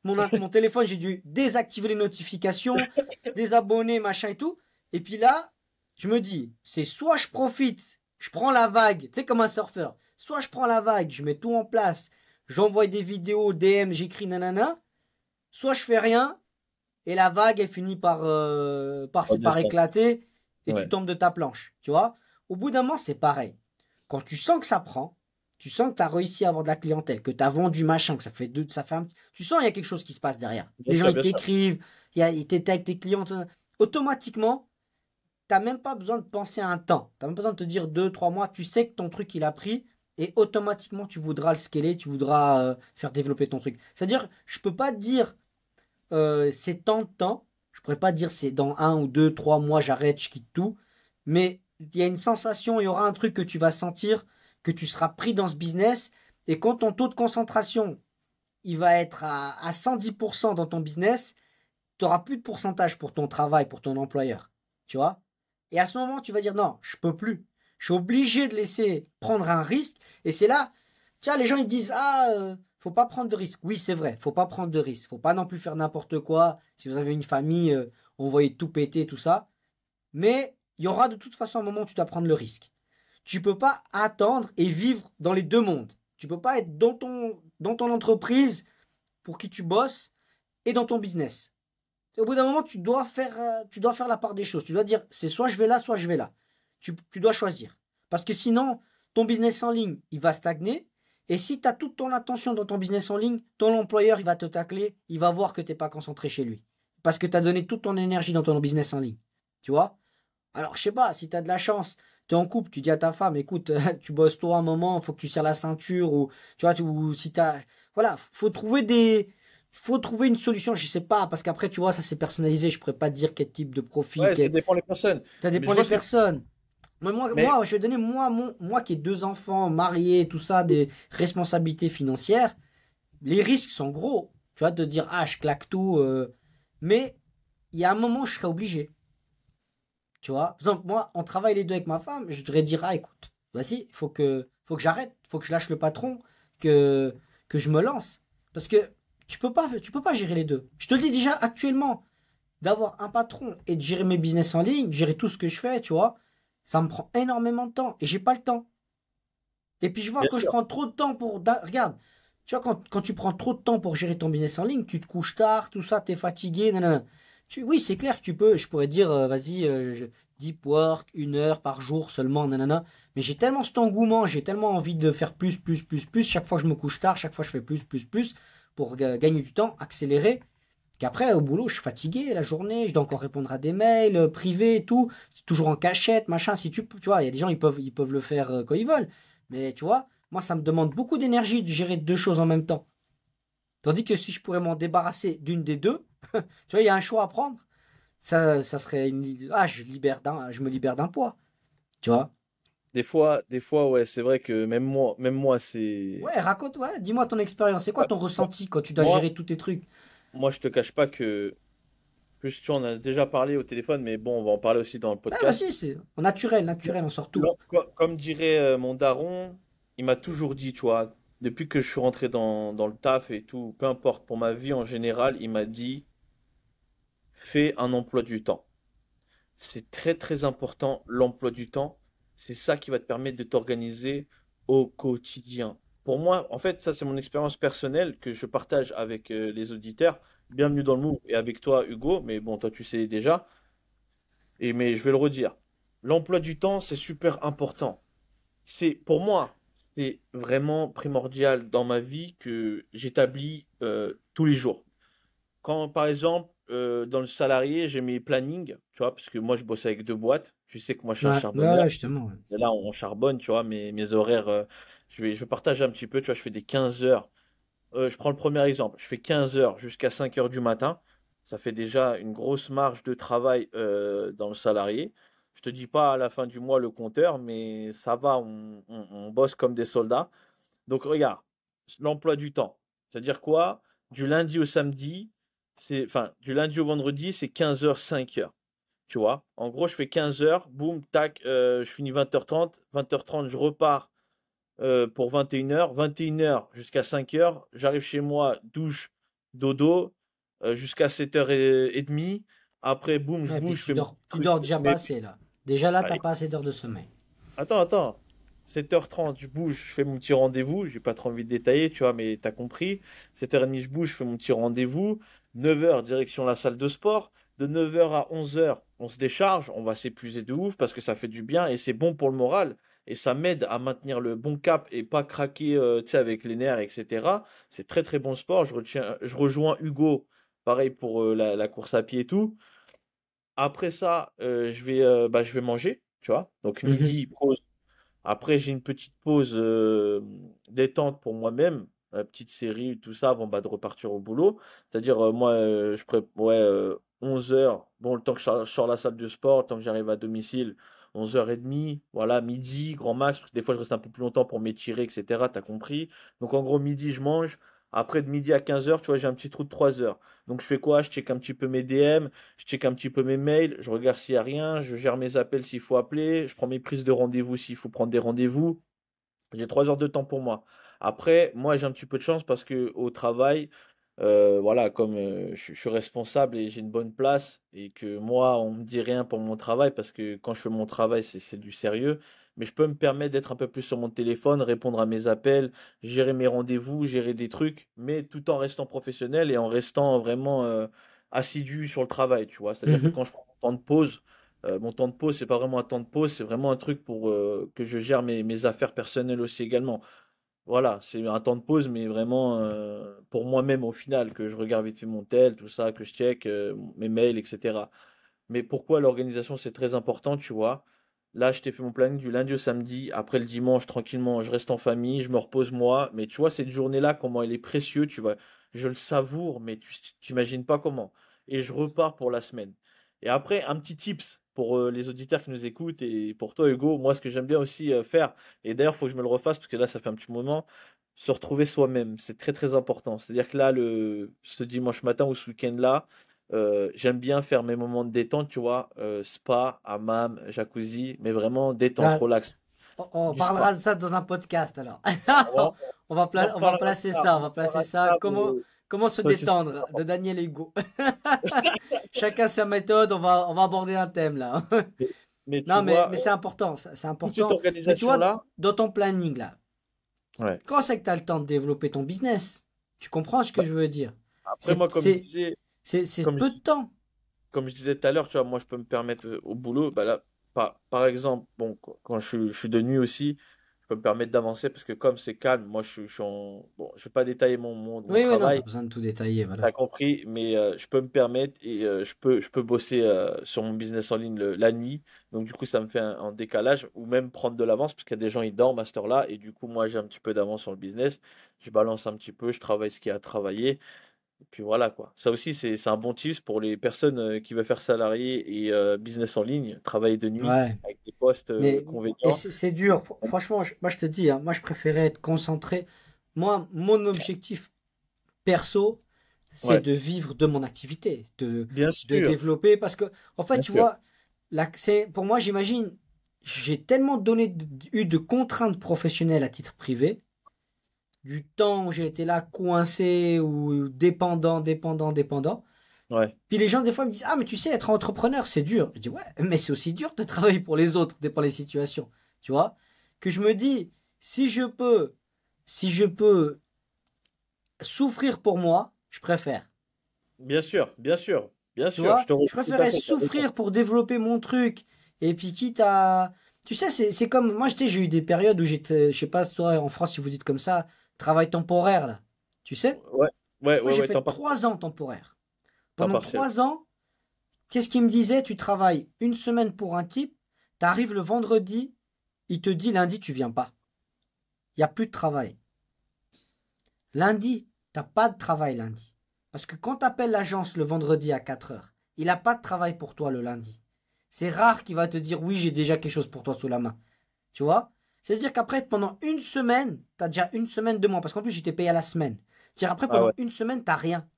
Mon téléphone, j'ai dû désactiver les notifications, des abonnés, machin et tout. Et puis là, je me dis, c'est soit je profite, je prends la vague, tu sais, comme un surfeur. Soit je prends la vague, je mets tout en place, j'envoie des vidéos, DM, j'écris nanana. Soit je fais rien, et la vague, elle finit par Redescends. éclater et tu Ouais. tombes de ta planche. Tu vois? Au bout d'un moment, c'est pareil. Quand tu sens que ça prend, tu sens que tu as réussi à avoir de la clientèle, que tu as vendu machin, que ça fait tu sens qu'il y a quelque chose qui se passe derrière. Bien Les gens, sûr, ils bien sûr. t'écrivent, ils t'étaient avec tes clients. Automatiquement, t'as même pas besoin de penser à un temps. T'as même pas besoin de te dire 2, 3 mois. Tu sais que ton truc, il a pris. Et automatiquement, tu voudras le scaler, tu voudras faire développer ton truc. C'est-à-dire, je peux pas te dire c'est tant de temps. Je pourrais pas te dire c'est dans 1 ou 2, 3 mois, j'arrête, je quitte tout. Mais il y a une sensation, il y aura un truc que tu vas sentir, que tu seras pris dans ce business. Et quand ton taux de concentration, il va être à 110% dans ton business, tu n'auras plus de pourcentage pour ton travail, pour ton employeur. Tu vois? Et à ce moment, tu vas dire non, je peux plus. Je suis obligé de laisser prendre un risque. Et c'est là, tiens, les gens ils disent ah, faut pas prendre de risques. Oui, c'est vrai, faut pas prendre de risques. Faut pas non plus faire n'importe quoi. Si vous avez une famille, on va tout péter, tout ça. Mais il y aura de toute façon un moment où tu dois prendre le risque. Tu peux pas attendre et vivre dans les deux mondes. Tu peux pas être dans ton entreprise pour qui tu bosses et dans ton business. Au bout d'un moment, tu dois faire la part des choses. Tu dois dire, c'est soit je vais là, soit je vais là. Tu dois choisir. Parce que sinon, ton business en ligne, il va stagner. Et si tu as toute ton attention dans ton business en ligne, ton employeur, il va te tacler. Il va voir que tu n'es pas concentré chez lui. Parce que tu as donné toute ton énergie dans ton business en ligne. Tu vois? Alors, je sais pas, si tu as de la chance, tu es en couple, tu dis à ta femme, écoute, tu bosses toi un moment, il faut que tu serres la ceinture. Ou, tu vois, ou si tu as... Voilà, faut trouver une solution, je sais pas, parce qu'après, tu vois, ça c'est personnalisé, je pourrais pas te dire quel type de profil, Ouais, ça dépend des personnes. ça Mais dépend je des vois ce que. personnes. Mais moi, Mais moi, je vais donner, moi qui ai 2 enfants, mariés, tout ça, des responsabilités financières, les risques sont gros. Tu vois, de dire, ah, je claque tout, mais il y a un moment, je serai obligé. Tu vois, par exemple, moi, on travaille les deux avec ma femme, je devrais dire, ah, écoute, vas-y, il faut que j'arrête, il faut que je lâche le patron, que, que je me lance. Parce que tu peux pas gérer les deux. Je te le dis déjà actuellement, d'avoir un patron et de gérer mes business en ligne, gérer tout ce que je fais, tu vois, ça me prend énormément de temps et j'ai pas le temps. Et puis je vois bien quand je sûr. prends trop de temps regarde, tu vois, quand tu prends trop de temps pour gérer ton business en ligne, tu te couches tard, tout ça, t'es fatigué, nanana. Oui, c'est clair que je pourrais dire, vas-y, deep work, 1 heure par jour seulement, nanana. Mais j'ai tellement cet engouement, j'ai tellement envie de faire plus, plus, plus, plus. Chaque fois je me couche tard, chaque fois je fais plus, plus, plus pour gagner du temps, accélérer. Qu'après, au boulot, je suis fatigué la journée, je dois encore répondre à des mails privés et tout, c'est toujours en cachette, machin. Si tu vois, il y a des gens, ils peuvent le faire quand ils veulent. Mais tu vois, moi, ça me demande beaucoup d'énergie de gérer deux choses en même temps. Tandis que si je pourrais m'en débarrasser d'une des deux, tu vois, il y a un choix à prendre. Ça serait ah, je me libère d'un poids. Tu vois? Des fois, ouais, c'est vrai que même moi, c'est. Ouais, raconte, ouais, dis-moi ton expérience. C'est quoi Ouais, ton ressenti quand tu dois Moi, gérer tous tes trucs? moi, je te cache pas que. Plus tu en as déjà parlé au téléphone, mais bon, on va en parler aussi dans le Ouais, podcast. vas-y, c'est naturel, naturel, on sort tout. Comme dirait mon daron, il m'a toujours dit, tu vois, depuis que je suis rentré dans le taf et tout, peu importe, pour ma vie en général, il m'a dit, fais un emploi du temps. C'est très très important, l'emploi du temps. C'est ça qui va te permettre de t'organiser au quotidien. Pour moi, en fait, ça c'est mon expérience personnelle que je partage avec les auditeurs. Bienvenue dans le Move et avec toi, Hugo. Mais bon, toi tu sais déjà. Mais je vais le redire. L'emploi du temps, c'est super important. Pour moi, c'est vraiment primordial dans ma vie que j'établis tous les jours. Quand, par exemple, dans le salarié, j'ai mes plannings, tu vois, parce que moi, je bosse avec deux boîtes. Tu sais que moi, je suis un Ouais, ouais, charbonneur. ouais, justement. Ouais. Et là, on charbonne, tu vois, mes horaires, je vais partager un petit peu, tu vois, je fais des 15 heures. Je prends le premier exemple. Je fais 15 heures jusqu'à 5 heures du matin. Ça fait déjà une grosse marge de travail dans le salarié. Je te dis pas à la fin du mois le compteur, mais ça va, on bosse comme des soldats. Donc regarde, l'emploi du temps. C'est-à-dire quoi? Du lundi au samedi, enfin, du lundi au vendredi, c'est 15 heures, 5 heures. Tu vois? En gros, je fais 15 heures, boum, tac, je finis 20h30. 20h30, je repars pour 21 heures. 21 heures jusqu'à 5 heures. J'arrive chez moi, douche, dodo, jusqu'à 7h30. Après, boum, je Ouais, puis bouge, je tu fais mon dors, tu truc. dors déjà pas Mais assez là. Déjà là, t'as allez, pas assez d'heures de sommeil. attends. 7h30, je bouge, je fais mon petit rendez-vous. J'ai pas trop envie de détailler, tu vois, mais t'as compris. 7h30, je bouge, je fais mon petit rendez-vous. 9h, direction la salle de sport. De 9h à 11h, on se décharge. On va s'épuiser de ouf parce que ça fait du bien et c'est bon pour le moral. et ça m'aide à maintenir le bon cap et pas craquer tu sais, avec les nerfs, etc. C'est très très bon sport. Je rejoins Hugo, pareil pour la course à pied et tout. Après ça, je vais manger, tu vois. Donc Mhm. midi, pause. Après, j'ai une petite pause détente pour moi-même, petite série, tout ça, avant de repartir au boulot. C'est-à-dire, moi, je prépare ouais, 11 heures. Bon, le temps que je sors la salle de sport, le temps que j'arrive à domicile, 11h30, voilà, midi, grand max, parce que des fois, je reste un peu plus longtemps pour m'étirer, etc. T'as compris? Donc, en gros, midi, je mange. Après, de midi à 15h, tu vois, j'ai un petit trou de 3 heures. Donc, je fais quoi? Je check un petit peu mes DM, je check un petit peu mes mails, je regarde s'il y a rien, je gère mes appels s'il faut appeler, je prends mes prises de rendez-vous s'il faut prendre des rendez-vous. J'ai 3 heures de temps pour moi. Après, moi, j'ai un petit peu de chance parce que au travail, voilà, comme je suis responsable et j'ai une bonne place et que moi, on me dit rien pour mon travail parce que quand je fais mon travail, c'est du sérieux. Mais je peux me permettre d'être un peu plus sur mon téléphone, répondre à mes appels, gérer mes rendez-vous, gérer des trucs, mais tout en restant professionnel et en restant vraiment assidu sur le travail, tu vois. C'est-à-dire que Mhm. quand je prends mon temps de pause, c'est pas vraiment un temps de pause, c'est vraiment un truc pour que je gère mes affaires personnelles aussi également. Voilà, c'est un temps de pause, mais vraiment pour moi-même au final, que je regarde vite fait mon tel, tout ça, que je check mes mails, etc. Mais pourquoi l'organisation, c'est très important, tu vois? Là, je t'ai fait mon planning du lundi au samedi. Après le dimanche, tranquillement, je reste en famille, je me repose moi. Mais tu vois, cette journée-là, comment elle est précieuse, tu vois. Je le savoure, mais tu t'imagines pas comment. Et je repars pour la semaine. Et après, un petit tips pour les auditeurs qui nous écoutent et pour toi, Hugo. Moi, ce que j'aime bien aussi faire, et d'ailleurs, il faut que je me le refasse parce que là, ça fait un petit moment, se retrouver soi-même. C'est très, très important. C'est-à-dire que là, ce dimanche matin ou ce week-end-là, j'aime bien faire mes moments de détente, tu vois, spa, hammam, jacuzzi, mais vraiment détente, Là, relax. on Du spa. parlera de ça dans un podcast alors. On, on en On va reparlera de placer ça, ça, on on en va placer reparlera de ça. ça, mais Comment se ça aussi, c'est très détendre de important. Daniel et Hugo. Chacun sa méthode, on va aborder un thème là. Mais, mais tu Non, vois, mais c'est important, c'est toute cette important. Mais tu vois, organisation-là, dans ton planning là, ouais. quand c'est que tu as le temps de développer ton business? Tu comprends ce que Bah, je veux dire? après, moi, C'est comme je peu de temps. comme je disais tout à l'heure, tu vois, moi, je peux me permettre au boulot, bah là, par exemple, bon, quand je suis de nuit aussi, je peux me permettre d'avancer parce que comme c'est calme, moi, je suis en, bon, je vais pas détailler mon Oui, oui, non, tu as travail. besoin de tout détailler, T'as voilà. compris, mais je peux me permettre et je peux bosser sur mon business en ligne la nuit. Donc du coup, ça me fait un décalage ou même prendre de l'avance parce qu'il y a des gens, ils dorment à cette heure-là et du coup, moi, j'ai un petit peu d'avance sur le business. Je balance un petit peu, je travaille ce qu'il y a à travailler et puis voilà quoi. Ça aussi, c'est un bon tips pour les personnes qui veulent faire salarié et business en ligne, travailler de nuit Ouais. avec des postes Mais convénients. c'est dur. Franchement, moi je te dis, hein, moi je préférais être concentré. Moi, mon objectif perso, c'est Ouais, de vivre de mon activité, bien de sûr, développer. Parce que, en fait, bien tu sûr. vois, pour moi, j'imagine, j'ai tellement eu de contraintes professionnelles à titre privé, du temps où j'ai été là coincé ou dépendant. Ouais, Puis les gens, des fois, me disent, ah, mais tu sais, être entrepreneur, c'est dur. Je dis, ouais, mais c'est aussi dur de travailler pour les autres, dépend les situations. Tu vois? Que je me dis, si je peux, si je peux souffrir pour moi, je préfère. bien sûr, bien sûr, bien Tu sûr. Je vois? te Je rejoins tout à préférais fait, t'as raison. souffrir pour développer mon truc. Et puis quitte à... Tu sais, c'est comme... Moi, j'ai eu des périodes où j'étais... Je sais pas, toi, en France, si vous dites comme ça, travail temporaire, là. Tu sais? Ouais, ouais, Moi, ouais, j'ai ouais, fait 3 ans temporaire. temps Pendant partiel. 3 ans, qu'est-ce qu'il me disait? Tu travailles une semaine pour un type, t'arrives le vendredi, il te dit lundi, tu viens pas. Il n'y a plus de travail. Lundi, t'as pas de travail lundi. Parce que quand t'appelles l'agence le vendredi à 4 heures, il n'a pas de travail pour toi le lundi. C'est rare qu'il va te dire oui, j'ai déjà quelque chose pour toi sous la main. Tu vois? C'est-à-dire qu'après, pendant une semaine, t'as déjà une semaine de moins. Parce qu'en plus, j'étais payé à la semaine. C'est-à-dire après, Ah ouais. pendant une semaine, t'as rien.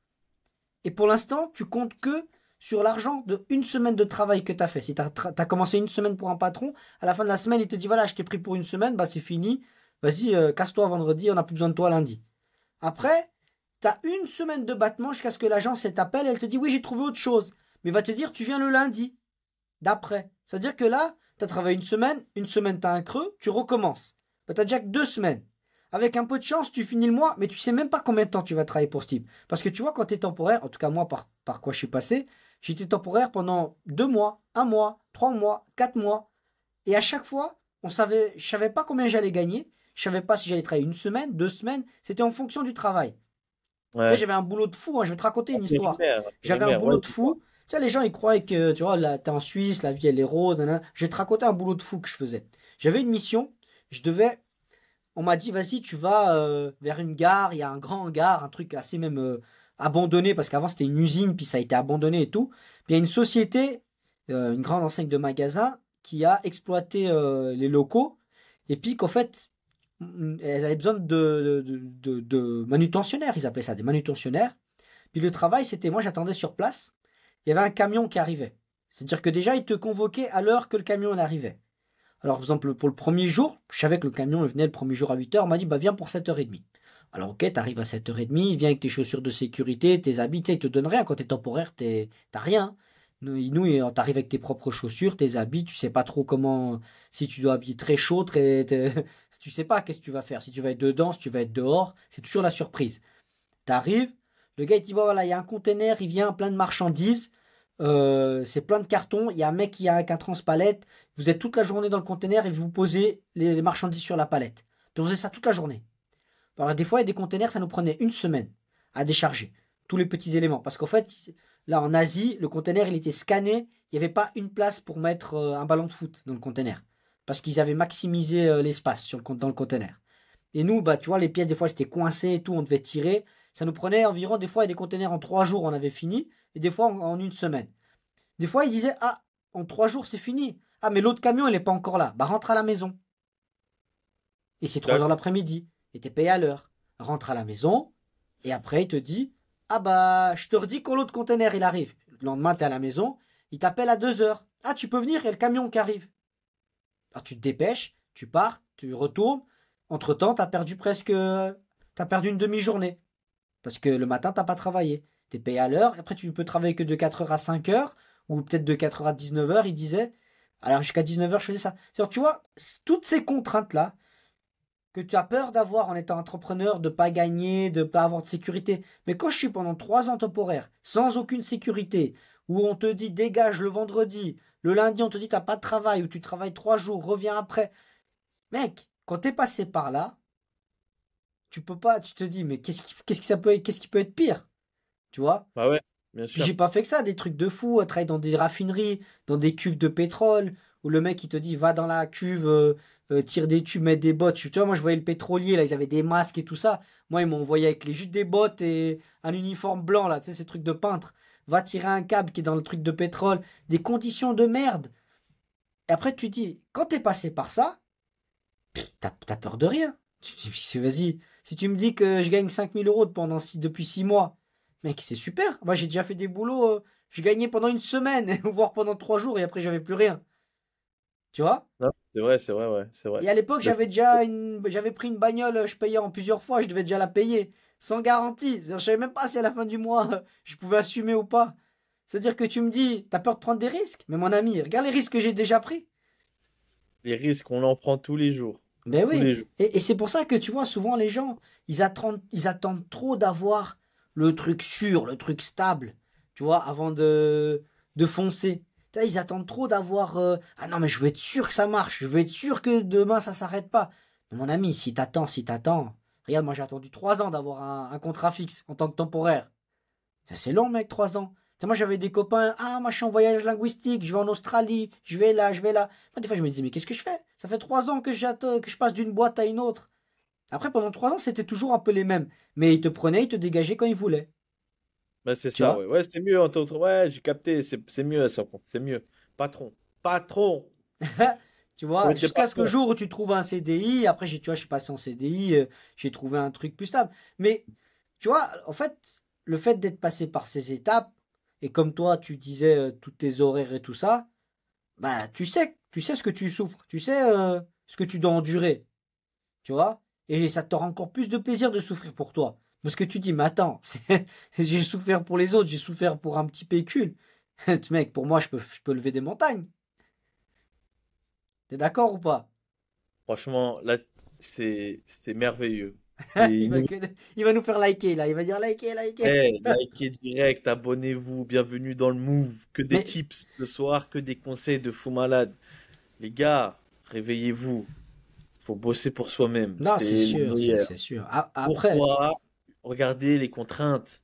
Et pour l'instant, tu comptes que sur l'argent de une semaine de travail que tu as fait. Si tu as commencé une semaine pour un patron, à la fin de la semaine, il te dit voilà, je t'ai pris pour une semaine, bah c'est fini. Vas-y, casse-toi vendredi, on n'a plus besoin de toi lundi. Après, tu as une semaine de battement jusqu'à ce que l'agence t'appelle et elle te dit oui, j'ai trouvé autre chose. Mais va te dire tu viens le lundi d'après. C'est-à-dire que là, tu as travaillé une semaine tu as un creux, tu recommences. Bah, tu as déjà que 2 semaines. Avec un peu de chance, tu finis le mois, mais tu sais même pas combien de temps tu vas travailler pour ce type. Parce que tu vois, quand tu es temporaire, en tout cas moi, par quoi je suis passé, j'étais temporaire pendant 2 mois, 1 mois, 3 mois, 4 mois. Et à chaque fois, je savais pas combien j'allais gagner. Je savais pas si j'allais travailler une semaine, 2 semaines. C'était en fonction du travail. Tu sais, Ouais. j'avais un boulot de fou, hein, je vais te raconter une histoire. Intérimaire, J'avais un intérimaire, ouais, boulot de dis-moi. fou. Tu sais, les gens, ils croient que, tu vois, là, t'es en Suisse, la vie, elle est rose. Nanana. Je vais te raconter un boulot de fou que je faisais. J'avais une mission. Je devais. On m'a dit, vas-y, tu vas vers une gare. Il y a un grand hangar, un truc assez même abandonné, parce qu'avant, c'était une usine, puis ça a été abandonné et tout. Puis il y a une société, une grande enseigne de magasins, qui a exploité les locaux. Et puis qu'en fait, elles avaient besoin de manutentionnaires, ils appelaient ça, des manutentionnaires. Puis le travail, c'était, moi j'attendais sur place, il y avait un camion qui arrivait. C'est-à-dire que déjà, ils te convoquaient à l'heure que le camion il arrivait. Alors, par exemple, pour le premier jour, je savais que le camion il venait le premier jour à 8 heures, on m'a dit, bah viens pour 7h30. Alors, ok, t'arrives à 7h30, viens avec tes chaussures de sécurité, tes habits, ils te donnent rien. Quand t'es temporaire, t'as rien. T'arrives avec tes propres chaussures, tes habits, tu sais pas trop comment, si tu dois habiller très chaud, tu sais pas qu'est-ce que tu vas faire, si tu vas être dedans, si tu vas être dehors, c'est toujours la surprise. T'arrives, le gars il te dit, bon voilà, il y a un container, il vient plein de marchandises, c'est plein de cartons, il y a un mec qui a avec un transpalette, vous êtes toute la journée dans le container et vous posez les marchandises sur la palette. Puis on faisait ça toute la journée. Alors des fois, il y a des containers, ça nous prenait une semaine à décharger, tous les petits éléments. Parce qu'en fait, là en Asie, le container il était scanné, il n'y avait pas une place pour mettre un ballon de foot dans le container. Parce qu'ils avaient maximisé l'espace dans le container. Et nous, bah, tu vois, les pièces, des fois, c'était coincé et tout, on devait tirer. Ça nous prenait environ, des fois, des containers en 3 jours, on avait fini, et des fois en une semaine. Des fois, ils disaient, ah, en 3 jours, c'est fini. Ah, mais l'autre camion, il n'est pas encore là. Bah, rentre à la maison. Et c'est 3 heures D'accord. l'après-midi. Et t'es payé à l'heure. Rentre à la maison, et après, il te dit, ah, bah, je te redis quand l'autre container, il arrive. Le lendemain, t'es à la maison, il t'appelle à 2 heures. Ah, tu peux venir, il y a le camion qui arrive. Alors, tu te dépêches, tu pars, tu retournes. Entre-temps, t'as perdu une demi-journée. Parce que le matin, t'as pas travaillé. T'es payé à l'heure. Après, tu peux travailler que de 4 heures à 5 heures. Ou peut-être de 4 heures à 19 heures. Il disait. Alors, jusqu'à 19 heures, je faisais ça. C'est-à-dire, tu vois, toutes ces contraintes-là que tu as peur d'avoir en étant entrepreneur, de pas gagner, de pas avoir de sécurité. Mais quand je suis pendant 3 ans temporaire, sans aucune sécurité, où on te dit dégage le vendredi, le lundi, on te dit t'as pas de travail, ou tu travailles 3 jours, reviens après. Mec, quand t'es passé par là, tu peux pas, tu te dis, mais qu'est-ce qui peut être pire? Tu vois? Bah ouais, bien Puis sûr. j'ai pas fait que ça, des trucs de fou, à travailler dans des raffineries, dans des cuves de pétrole, où le mec il te dit va dans la cuve, tire des tubes, mets des bottes. Tu vois, moi je voyais le pétrolier, là, ils avaient des masques et tout ça. Moi, ils m'ont envoyé avec juste des bottes et un uniforme blanc, là, tu sais, ces trucs de peintre. Va tirer un câble qui est dans le truc de pétrole. Des conditions de merde. Et après, tu dis, quand t'es passé par ça, t'as peur de rien. Tu te dis, vas-y, si tu me dis que je gagne 5 000 € depuis 6 mois, mec, c'est super. Moi, j'ai déjà fait des boulots, je gagnais pendant une semaine, voire pendant 3 jours, et après, j'avais plus rien. Tu vois? Non, c'est vrai, ouais, c'est vrai. Et à l'époque, Le- j'avais pris une bagnole, je payais en plusieurs fois, je devais déjà la payer, sans garantie. C'est-à-dire, je savais même pas si à la fin du mois, je pouvais assumer ou pas. C'est-à-dire que tu me dis, t'as peur de prendre des risques? Mais mon ami, regarde les risques que j'ai déjà pris. Les risques, on en prend tous les jours. Ben Tous oui, les jours. et c'est pour ça que tu vois, souvent les gens, ils attendent trop d'avoir le truc sûr, le truc stable, tu vois, avant de foncer. Tu vois, ils attendent trop d'avoir ah non, mais je veux être sûr que ça marche, je veux être sûr que demain ça s'arrête pas. Mais mon ami, si t'attends, regarde, moi j'ai attendu 3 ans d'avoir un contrat fixe en tant que temporaire. Ça, c'est long, mec, 3 ans. Tu sais, moi, j'avais des copains. Ah, moi, je suis en voyage linguistique. Je vais en Australie. Je vais là, je vais là. Moi, des fois, je me disais, mais qu'est-ce que je fais? Ça fait 3 ans que j'attends, que je passe d'une boîte à une autre. Après, pendant 3 ans, c'était toujours un peu les mêmes. Mais ils te prenaient, ils te dégageaient quand ils voulaient. Bah, c'est Tu ça, vois? ouais. Ouais, c'est mieux en tant Ouais, j'ai capté, c'est mieux ça, c'est mieux. Patron. Patron. Tu On vois? était Jusqu'à ce que le patron. jour où tu trouves un CDI. Après, tu vois, je suis passé en CDI. J'ai trouvé un truc plus stable. Mais, tu vois, en fait, le fait d'être passé par ces étapes, et comme toi, tu disais tous tes horaires et tout ça, bah, tu sais ce que tu souffres, tu sais ce que tu dois endurer, tu vois? Et ça te rend encore plus de plaisir de souffrir pour toi. Parce que tu dis, mais attends, j'ai souffert pour les autres, j'ai souffert pour un petit pécule. Mec, pour moi, je peux lever des montagnes. T'es d'accord ou pas? Franchement, là, c'est merveilleux. C'est il va, une que- il va nous faire liker, là. Il va dire liker, liker. Eh, likez direct, abonnez-vous, bienvenue dans le Move. Que des Mais tips le soir, que des conseils de fou malade. Les gars, réveillez-vous. Faut bosser pour soi-même. Non, c'est C'est le sûr, meilleur. c'est sûr. Après, Pourquoi? Regardez les contraintes.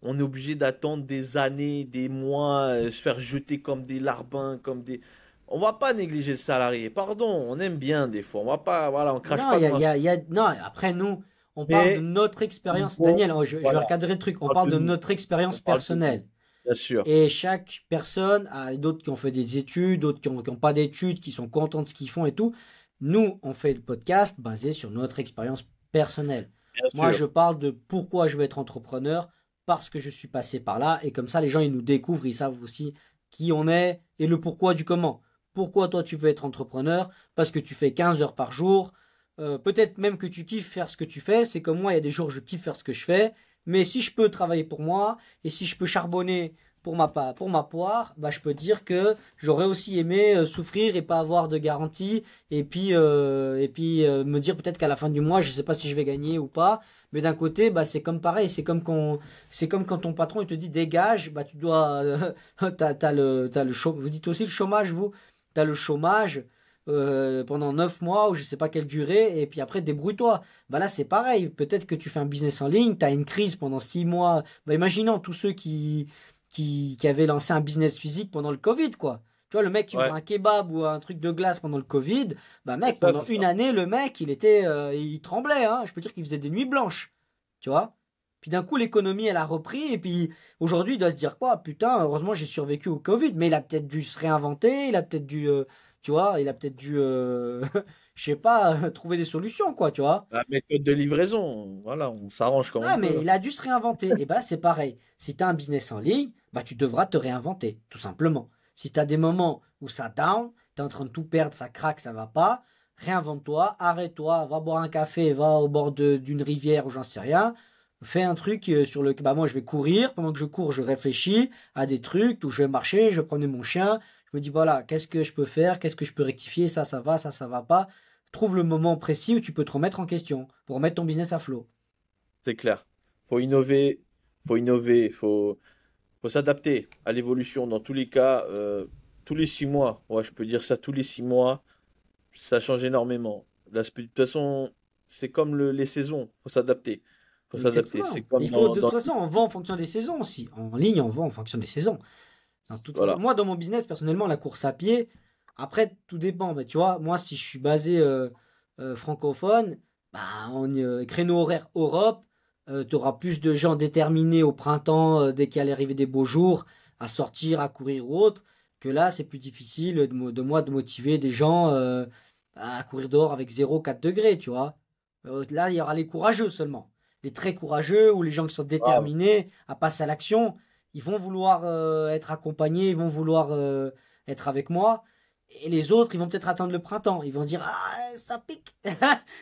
On est obligé d'attendre des années, des mois, se faire jeter comme des larbins, comme des. On va pas négliger le salarié. Pardon, on aime bien des fois. On va pas, voilà, on crache non, pas dans un. non, après, nous, on parle de Mais notre il expérience. faut, Daniel, je vais voilà, recadrer le truc. On on parle parle de de nous. notre On expérience parle de nous. personnelle. Bien sûr. Et chaque personne a d'autres qui ont fait des études, d'autres qui ont pas d'études, qui sont contents de ce qu'ils font et tout. Nous, on fait le podcast basé sur notre expérience personnelle. Bien Moi, sûr. je parle de pourquoi je veux être entrepreneur, parce que je suis passé par là. Et comme ça, les gens, ils nous découvrent, ils savent aussi qui on est et le pourquoi du comment. Pourquoi toi, tu veux être entrepreneur? Parce que tu fais 15 heures par jour. Peut-être même que tu kiffes faire ce que tu fais. C'est comme moi, il y a des jours, je kiffe faire ce que je fais. Mais si je peux travailler pour moi et si je peux charbonner pour ma poire, bah, je peux dire que j'aurais aussi aimé souffrir et pas avoir de garantie et puis me dire peut-être qu'à la fin du mois, je sais pas si je vais gagner ou pas. Mais d'un côté, bah, c'est comme pareil, c'est comme quand ton patron il te dit dégage, bah tu dois, t'as le chômage. Vous dites aussi le chômage, vous, t'as le chômage pendant 9 mois ou je sais pas quelle durée et puis après débrouille-toi. Bah là c'est pareil, peut-être que tu fais un business en ligne, t'as une crise pendant 6 mois. Bah imaginons tous ceux qui avaient lancé un business physique pendant le Covid, quoi. Tu vois, le mec qui ouvre Ouais. un kebab ou un truc de glace pendant le Covid, bah C'est mec, ça, pendant c'est une ça. année, le mec, il tremblait, hein. Je peux dire qu'il faisait des nuits blanches, tu vois. Puis d'un coup, l'économie, elle a repris, et puis aujourd'hui, il doit se dire quoi? Putain, heureusement, j'ai survécu au Covid, mais il a peut-être dû se réinventer, il a peut-être dû, tu vois, il a peut-être dû, je sais pas, trouver des solutions, quoi, tu vois. La méthode de livraison, voilà, on s'arrange comme on Ah, mais peut. il a dû se réinventer. Et bah là, c'est pareil. Si tu as un business en ligne, bah tu devras te réinventer, tout simplement. Si tu as des moments où ça down, tu es en train de tout perdre, ça craque, ça va pas, réinvente-toi, arrête-toi, va boire un café, va au bord d'une rivière ou j'en sais rien. Fais un truc sur le. Bah moi, je vais courir. Pendant que je cours, je réfléchis à des trucs où je vais marcher, je vais promener mon chien. Je me dis, voilà, qu'est-ce que je peux faire, qu'est-ce que je peux rectifier, ça va pas. Trouve le moment précis où tu peux te remettre en question pour remettre ton business à flot. C'est clair. Faut innover, faut innover, faut s'adapter à l'évolution. Dans tous les cas, tous les 6 mois, ouais, je peux dire ça, tous les 6 mois, ça change énormément. De toute façon, c'est comme les saisons, faut s'adapter. Faut s'adapter. C'est Exactement. comme Il faut, de toute dans. façon, on vend en fonction des saisons aussi. En ligne, on vend en fonction des saisons. De toute façon, Voilà. moi, dans mon business, personnellement, la course à pied, après, tout dépend. Mais tu vois, moi, si je suis basé francophone, bah, créneau horaire Europe, tu auras plus de gens déterminés au printemps, dès qu'il allait arriver des beaux jours, à sortir, à courir ou autre, que là, c'est plus difficile de motiver des gens à courir dehors avec 0,4 degrés, tu vois. Là, il y aura les courageux seulement. Les très courageux ou les gens qui sont Grave. déterminés à passer à l'action, ils vont vouloir être accompagnés, ils vont vouloir être avec moi. Et les autres, ils vont peut-être attendre le printemps. Ils vont se dire, ah, ça pique.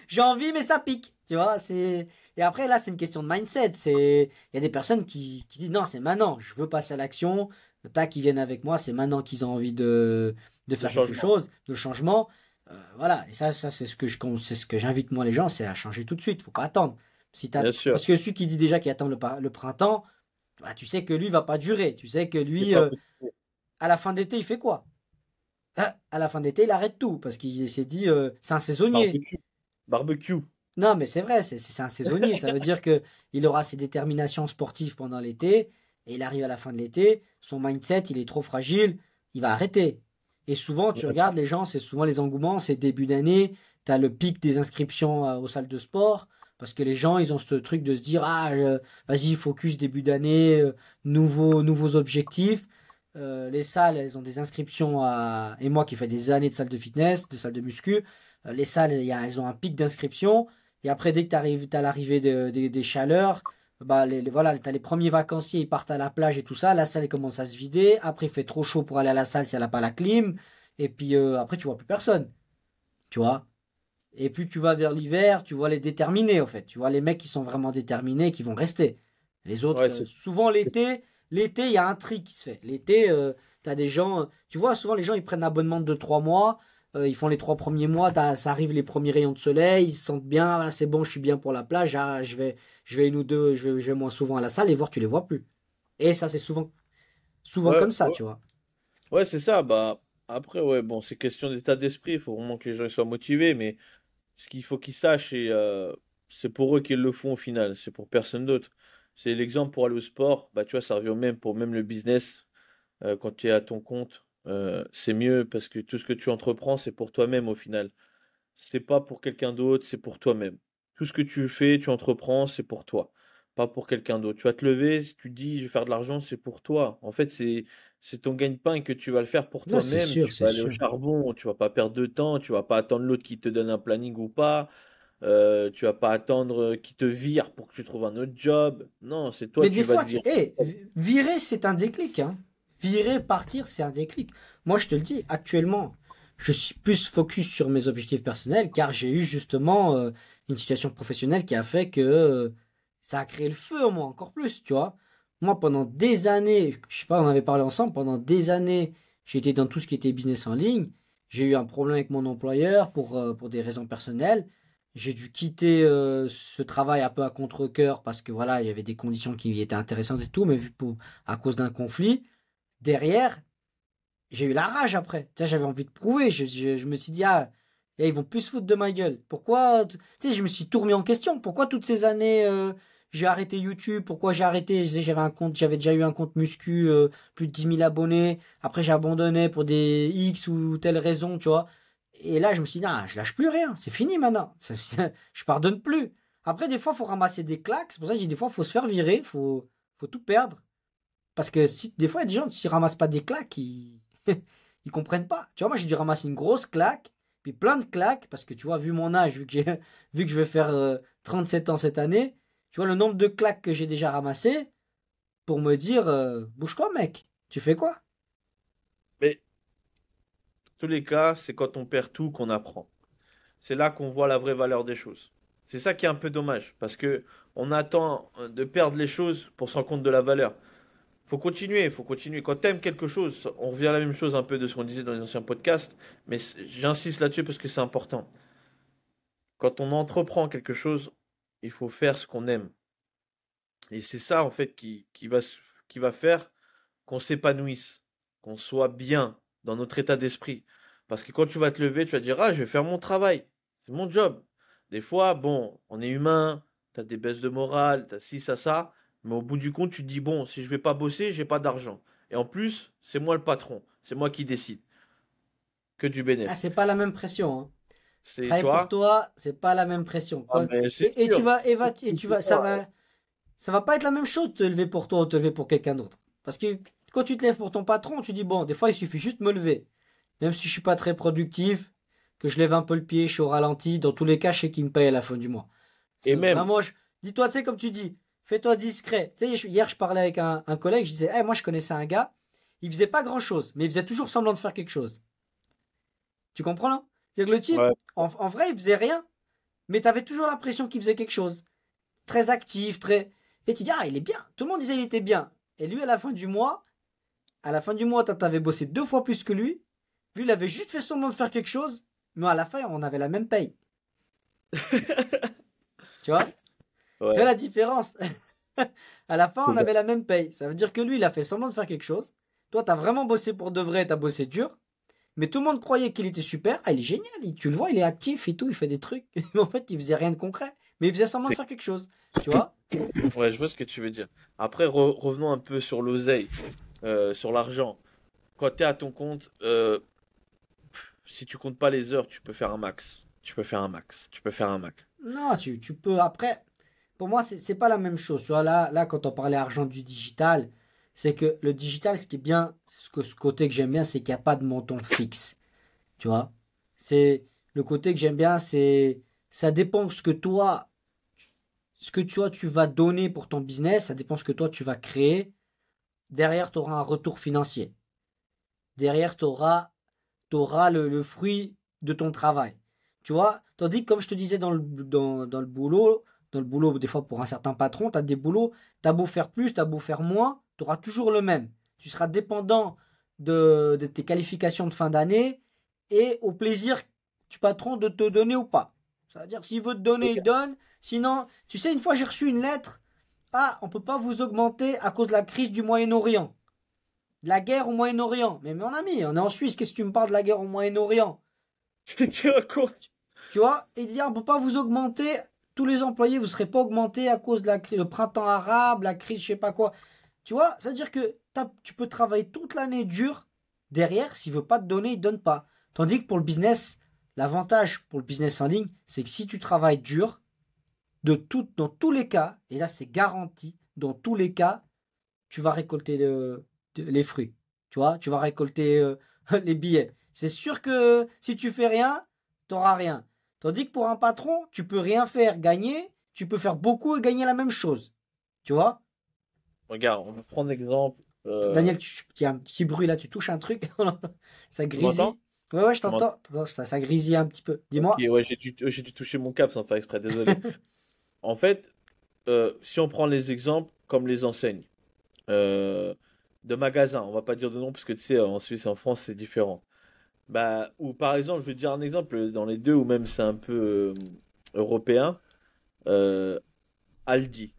J'ai envie, mais ça pique. Tu vois, c'est. Et après, là, c'est une question de mindset. Il y a des personnes qui disent, non, c'est maintenant. Je veux passer à l'action. Tac, ils viennent avec moi. C'est maintenant qu'ils ont envie de Le faire quelque changement. chose, de changement. Voilà. Et ça c'est ce que j'invite moi les gens, c'est à changer tout de suite. Faut pas attendre. Bien sûr. Parce que celui qui dit déjà qu'il attend le printemps, bah, tu sais que lui va pas durer. Tu sais que C'est lui, pas motivé. à la fin d'été, il fait quoi? À la fin d'été, il arrête tout parce qu'il s'est dit, c'est un saisonnier. Barbecue. Barbecue. Non, mais c'est vrai, c'est un saisonnier. Ça veut dire que il aura ses déterminations sportives pendant l'été et il arrive à la fin de l'été, son mindset, il est trop fragile, il va arrêter. Et souvent, tu Bien sûr. regardes les gens, c'est souvent les engouements, c'est début d'année, tu as le pic des inscriptions aux salles de sport parce que les gens, ils ont ce truc de se dire, ah, vas-y, focus début d'année, nouveaux objectifs. Les salles, elles ont des inscriptions à. Et moi qui fais des années de salle de fitness, de salle de muscu, les salles, elles ont un pic d'inscription. Et après, dès que tu arrives à l'arrivée des chaleurs, bah, voilà, tu as les premiers vacanciers, ils partent à la plage et tout ça. La salle elle commence à se vider. Après, il fait trop chaud pour aller à la salle si elle n'a pas la clim. Et puis après, tu vois plus personne. Tu vois. Et plus tu vas vers l'hiver, tu vois les déterminés, en fait. Tu vois les mecs qui sont vraiment déterminés, qui vont rester. Les autres, Ouais, c'est. souvent l'été, il y a un tri qui se fait. L'été, tu as des gens, tu vois, souvent les gens, ils prennent un abonnement de 3 mois, ils font les 3 premiers mois, ça arrive les premiers rayons de soleil, ils se sentent bien, voilà, c'est bon, je suis bien pour la plage, ah, je vais une ou deux, je vais moins souvent à la salle et voir, tu les vois plus. Et ça, c'est souvent Ouais, comme ça, ouais, tu vois. ouais, c'est ça. Bah. Après, ouais, bon, c'est question d'état d'esprit. Il faut vraiment que les gens ils soient motivés, mais ce qu'il faut qu'ils sachent, c'est pour eux qu'ils le font au final. C'est pour personne d'autre. C'est l'exemple pour aller au sport. Bah, tu vois, ça revient au même pour même le business. Quand tu es à ton compte, c'est mieux parce que tout ce que tu entreprends, c'est pour toi-même au final. C'est pas pour quelqu'un d'autre, c'est pour toi-même. Tout ce que tu fais, tu entreprends, c'est pour toi, pas pour quelqu'un d'autre. Tu vas te lever, si tu te dis je vais faire de l'argent, c'est pour toi. En fait, c'est ton gagne-pain que tu vas le faire pour Non, c'est toi-même. sûr, Tu c'est vas aller au sûr. charbon, tu vas pas perdre de temps, tu vas pas attendre l'autre qui te donne un planning ou pas. Tu vas pas attendre qu'il te vire pour que tu trouves un autre job. Non, c'est toi, Mais tu des vas te fois, virer. virer, c'est un déclic, hein. Virer, partir, c'est un déclic. Moi, je te le dis, actuellement, je suis plus focus sur mes objectifs personnels car j'ai eu justement une situation professionnelle qui a fait que ça a créé le feu en moi encore plus, tu vois. Moi, pendant des années, je sais pas, on avait parlé ensemble, pendant des années, j'étais dans tout ce qui était business en ligne. J'ai eu un problème avec mon employeur pour des raisons personnelles. J'ai dû quitter ce travail un peu à contre-cœur parce que voilà, il y avait des conditions qui étaient intéressantes et tout, mais à cause d'un conflit, derrière, j'ai eu la rage après. Tu sais, j'avais envie de prouver. Je me suis dit, ah, ils vont plus se foutre de ma gueule. Pourquoi, tu sais, je me suis tout remis en question. Pourquoi toutes ces années, j'ai arrêté YouTube? Pourquoi j'ai arrêté? J'avais un compte, j'avais déjà eu un compte muscu, plus de 10 000 abonnés. Après, j'ai abandonné pour des X ou telle raison, tu vois. Et là, je me suis dit, ah, je lâche plus rien. C'est fini maintenant. Je pardonne plus. Après, des fois, faut ramasser des claques. C'est pour ça que j'ai dit, des fois, faut se faire virer. Faut tout perdre. Parce que si, des fois, il y a des gens, s'ils ramassent pas des claques, ils comprennent pas. Tu vois, moi, j'ai dû ramasser une grosse claque, puis plein de claques, parce que tu vois, vu mon âge, vu que je vais faire 37 ans cette année, tu vois, le nombre de claques que j'ai déjà ramassé pour me dire, bouge-toi, mec, tu fais quoi? Mais dans tous les cas, c'est quand on perd tout qu'on apprend. C'est là qu'on voit la vraie valeur des choses. C'est ça qui est un peu dommage, parce que on attend de perdre les choses pour se rendre compte de la valeur. Faut continuer, faut continuer. Quand t'aimes quelque chose, on revient à la même chose un peu de ce qu'on disait dans les anciens podcasts, mais j'insiste là-dessus parce que c'est important. Quand on entreprend quelque chose, il faut faire ce qu'on aime. Et c'est ça, en fait, qui va faire qu'on s'épanouisse, qu'on soit bien dans notre état d'esprit. Parce que quand tu vas te lever, tu vas dire, ah, je vais faire mon travail. C'est mon job. Des fois, bon, on est humain, t'as des baisses de morale, t'as ci, ça. Mais au bout du compte, tu te dis, bon, si je vais pas bosser, j'ai pas d'argent. Et en plus, c'est moi le patron. C'est moi qui décide. Que du Ah, bénéfice. c'est pas la même pression, hein. C'est, tu Travailler pour vois? toi, c'est pas la même pression. Ah, mais c'est Et tu sûr. vas, et tu vas, ça va pas être la même chose de te lever pour toi ou de te lever pour quelqu'un d'autre. Parce que quand tu te lèves pour ton patron, tu dis, bon, des fois, il suffit juste de me lever. Même si je suis pas très productif, que je lève un peu le pied, je suis au ralenti, dans tous les cas, je sais qu'il me paye à la fin du mois. Et même, Vraiment, dis-toi, tu sais, comme tu dis, fais-toi discret. Tu sais, hier, je parlais avec un collègue, je disais, moi, je connaissais un gars, il faisait pas grand-chose, mais il faisait toujours semblant de faire quelque chose. Tu comprends là? C'est-à-dire que le type, ouais, en vrai, il faisait rien, mais tu avais toujours l'impression qu'il faisait quelque chose. Très actif, très. Et tu dis, ah, il est bien. Tout le monde disait qu'il était bien. Et lui, à la fin du mois, t'avais bossé 2 fois plus que lui. Lui, il avait juste fait semblant de faire quelque chose, mais à la fin, on avait la même paye. Tu vois? Tu vois ouais. la différence? À la fin, on Ouais. avait la même paye. Ça veut dire que lui, il a fait semblant de faire quelque chose. Toi, t'as vraiment bossé pour de vrai, t'as bossé dur. Mais tout le monde croyait qu'il était super. Ah, il est génial. Tu le vois, il est actif et tout, il fait des trucs. Mais en fait, il faisait rien de concret. Mais il faisait semblant de C'est- faire quelque chose. Tu vois? ouais, je vois ce que tu veux dire. Après, revenons un peu sur l'oseille, sur l'argent. Quand tu es à ton compte, si tu comptes pas les heures, tu peux faire un max. Tu peux faire un max. Tu peux faire un max. Non, tu peux. Après, pour moi, c'est pas la même chose. Tu vois, là, quand on parlait argent du digital, c'est que le digital, ce qui est bien, ce côté que j'aime bien, c'est qu'il n'y a pas de montant fixe. Tu vois? C'est le côté que j'aime bien, c'est ça dépend ce que tu vas donner pour ton business, ça dépend ce que toi tu vas créer. Derrière, tu auras un retour financier. Derrière, tu auras le fruit de ton travail. Tu vois? Tandis que, comme je te disais dans le boulot, des fois pour un certain patron, tu as des boulots, tu as beau faire plus, tu as beau faire moins, tu auras toujours le même. Tu seras dépendant de tes qualifications de fin d'année et au plaisir du patron de te donner ou pas. C'est-à-dire, s'il veut te donner, il donne. Sinon, tu sais, une fois j'ai reçu une lettre. Ah, on ne peut pas vous augmenter à cause de la crise du Moyen-Orient. de la guerre au Moyen-Orient. Mais mon ami, on est en Suisse, qu'est-ce que tu me parles de la guerre au Moyen-Orient? Tu racontes. Tu vois? Il dit, on ne peut pas vous augmenter, tous les employés, vous ne serez pas augmentés à cause de le printemps arabe, la crise, je sais pas quoi. Tu vois? C'est-à-dire que tu peux travailler toute l'année dur, derrière, s'il veut pas te donner, il ne donne pas. Tandis que pour le business, l'avantage pour le business en ligne, c'est que si tu travailles dur, dans tous les cas, et là c'est garanti, dans tous les cas, tu vas récolter les fruits. Tu vois, tu vas récolter les billets. C'est sûr que si tu fais rien, tu n'auras rien. Tandis que pour un patron, tu peux rien faire, gagner, tu peux faire beaucoup et gagner la même chose. Tu vois? Regarde, on va prendre l'exemple. Daniel, il y a un petit bruit là, tu touches un truc, ça Tu m'entends? grésille. Ouais, je Tu m'entends? t'entends. Ça grésille un petit peu. Ok, Dis-moi. ouais, j'ai dû toucher mon câble sans faire exprès, désolé. En fait, si on prend les exemples comme les enseignes euh, de magasins, on va pas dire de nom parce que tu sais, en Suisse et en France, c'est différent. Bah, ou par exemple, je vais te dire un exemple dans les deux, ou même c'est un peu européen, euh, Aldi.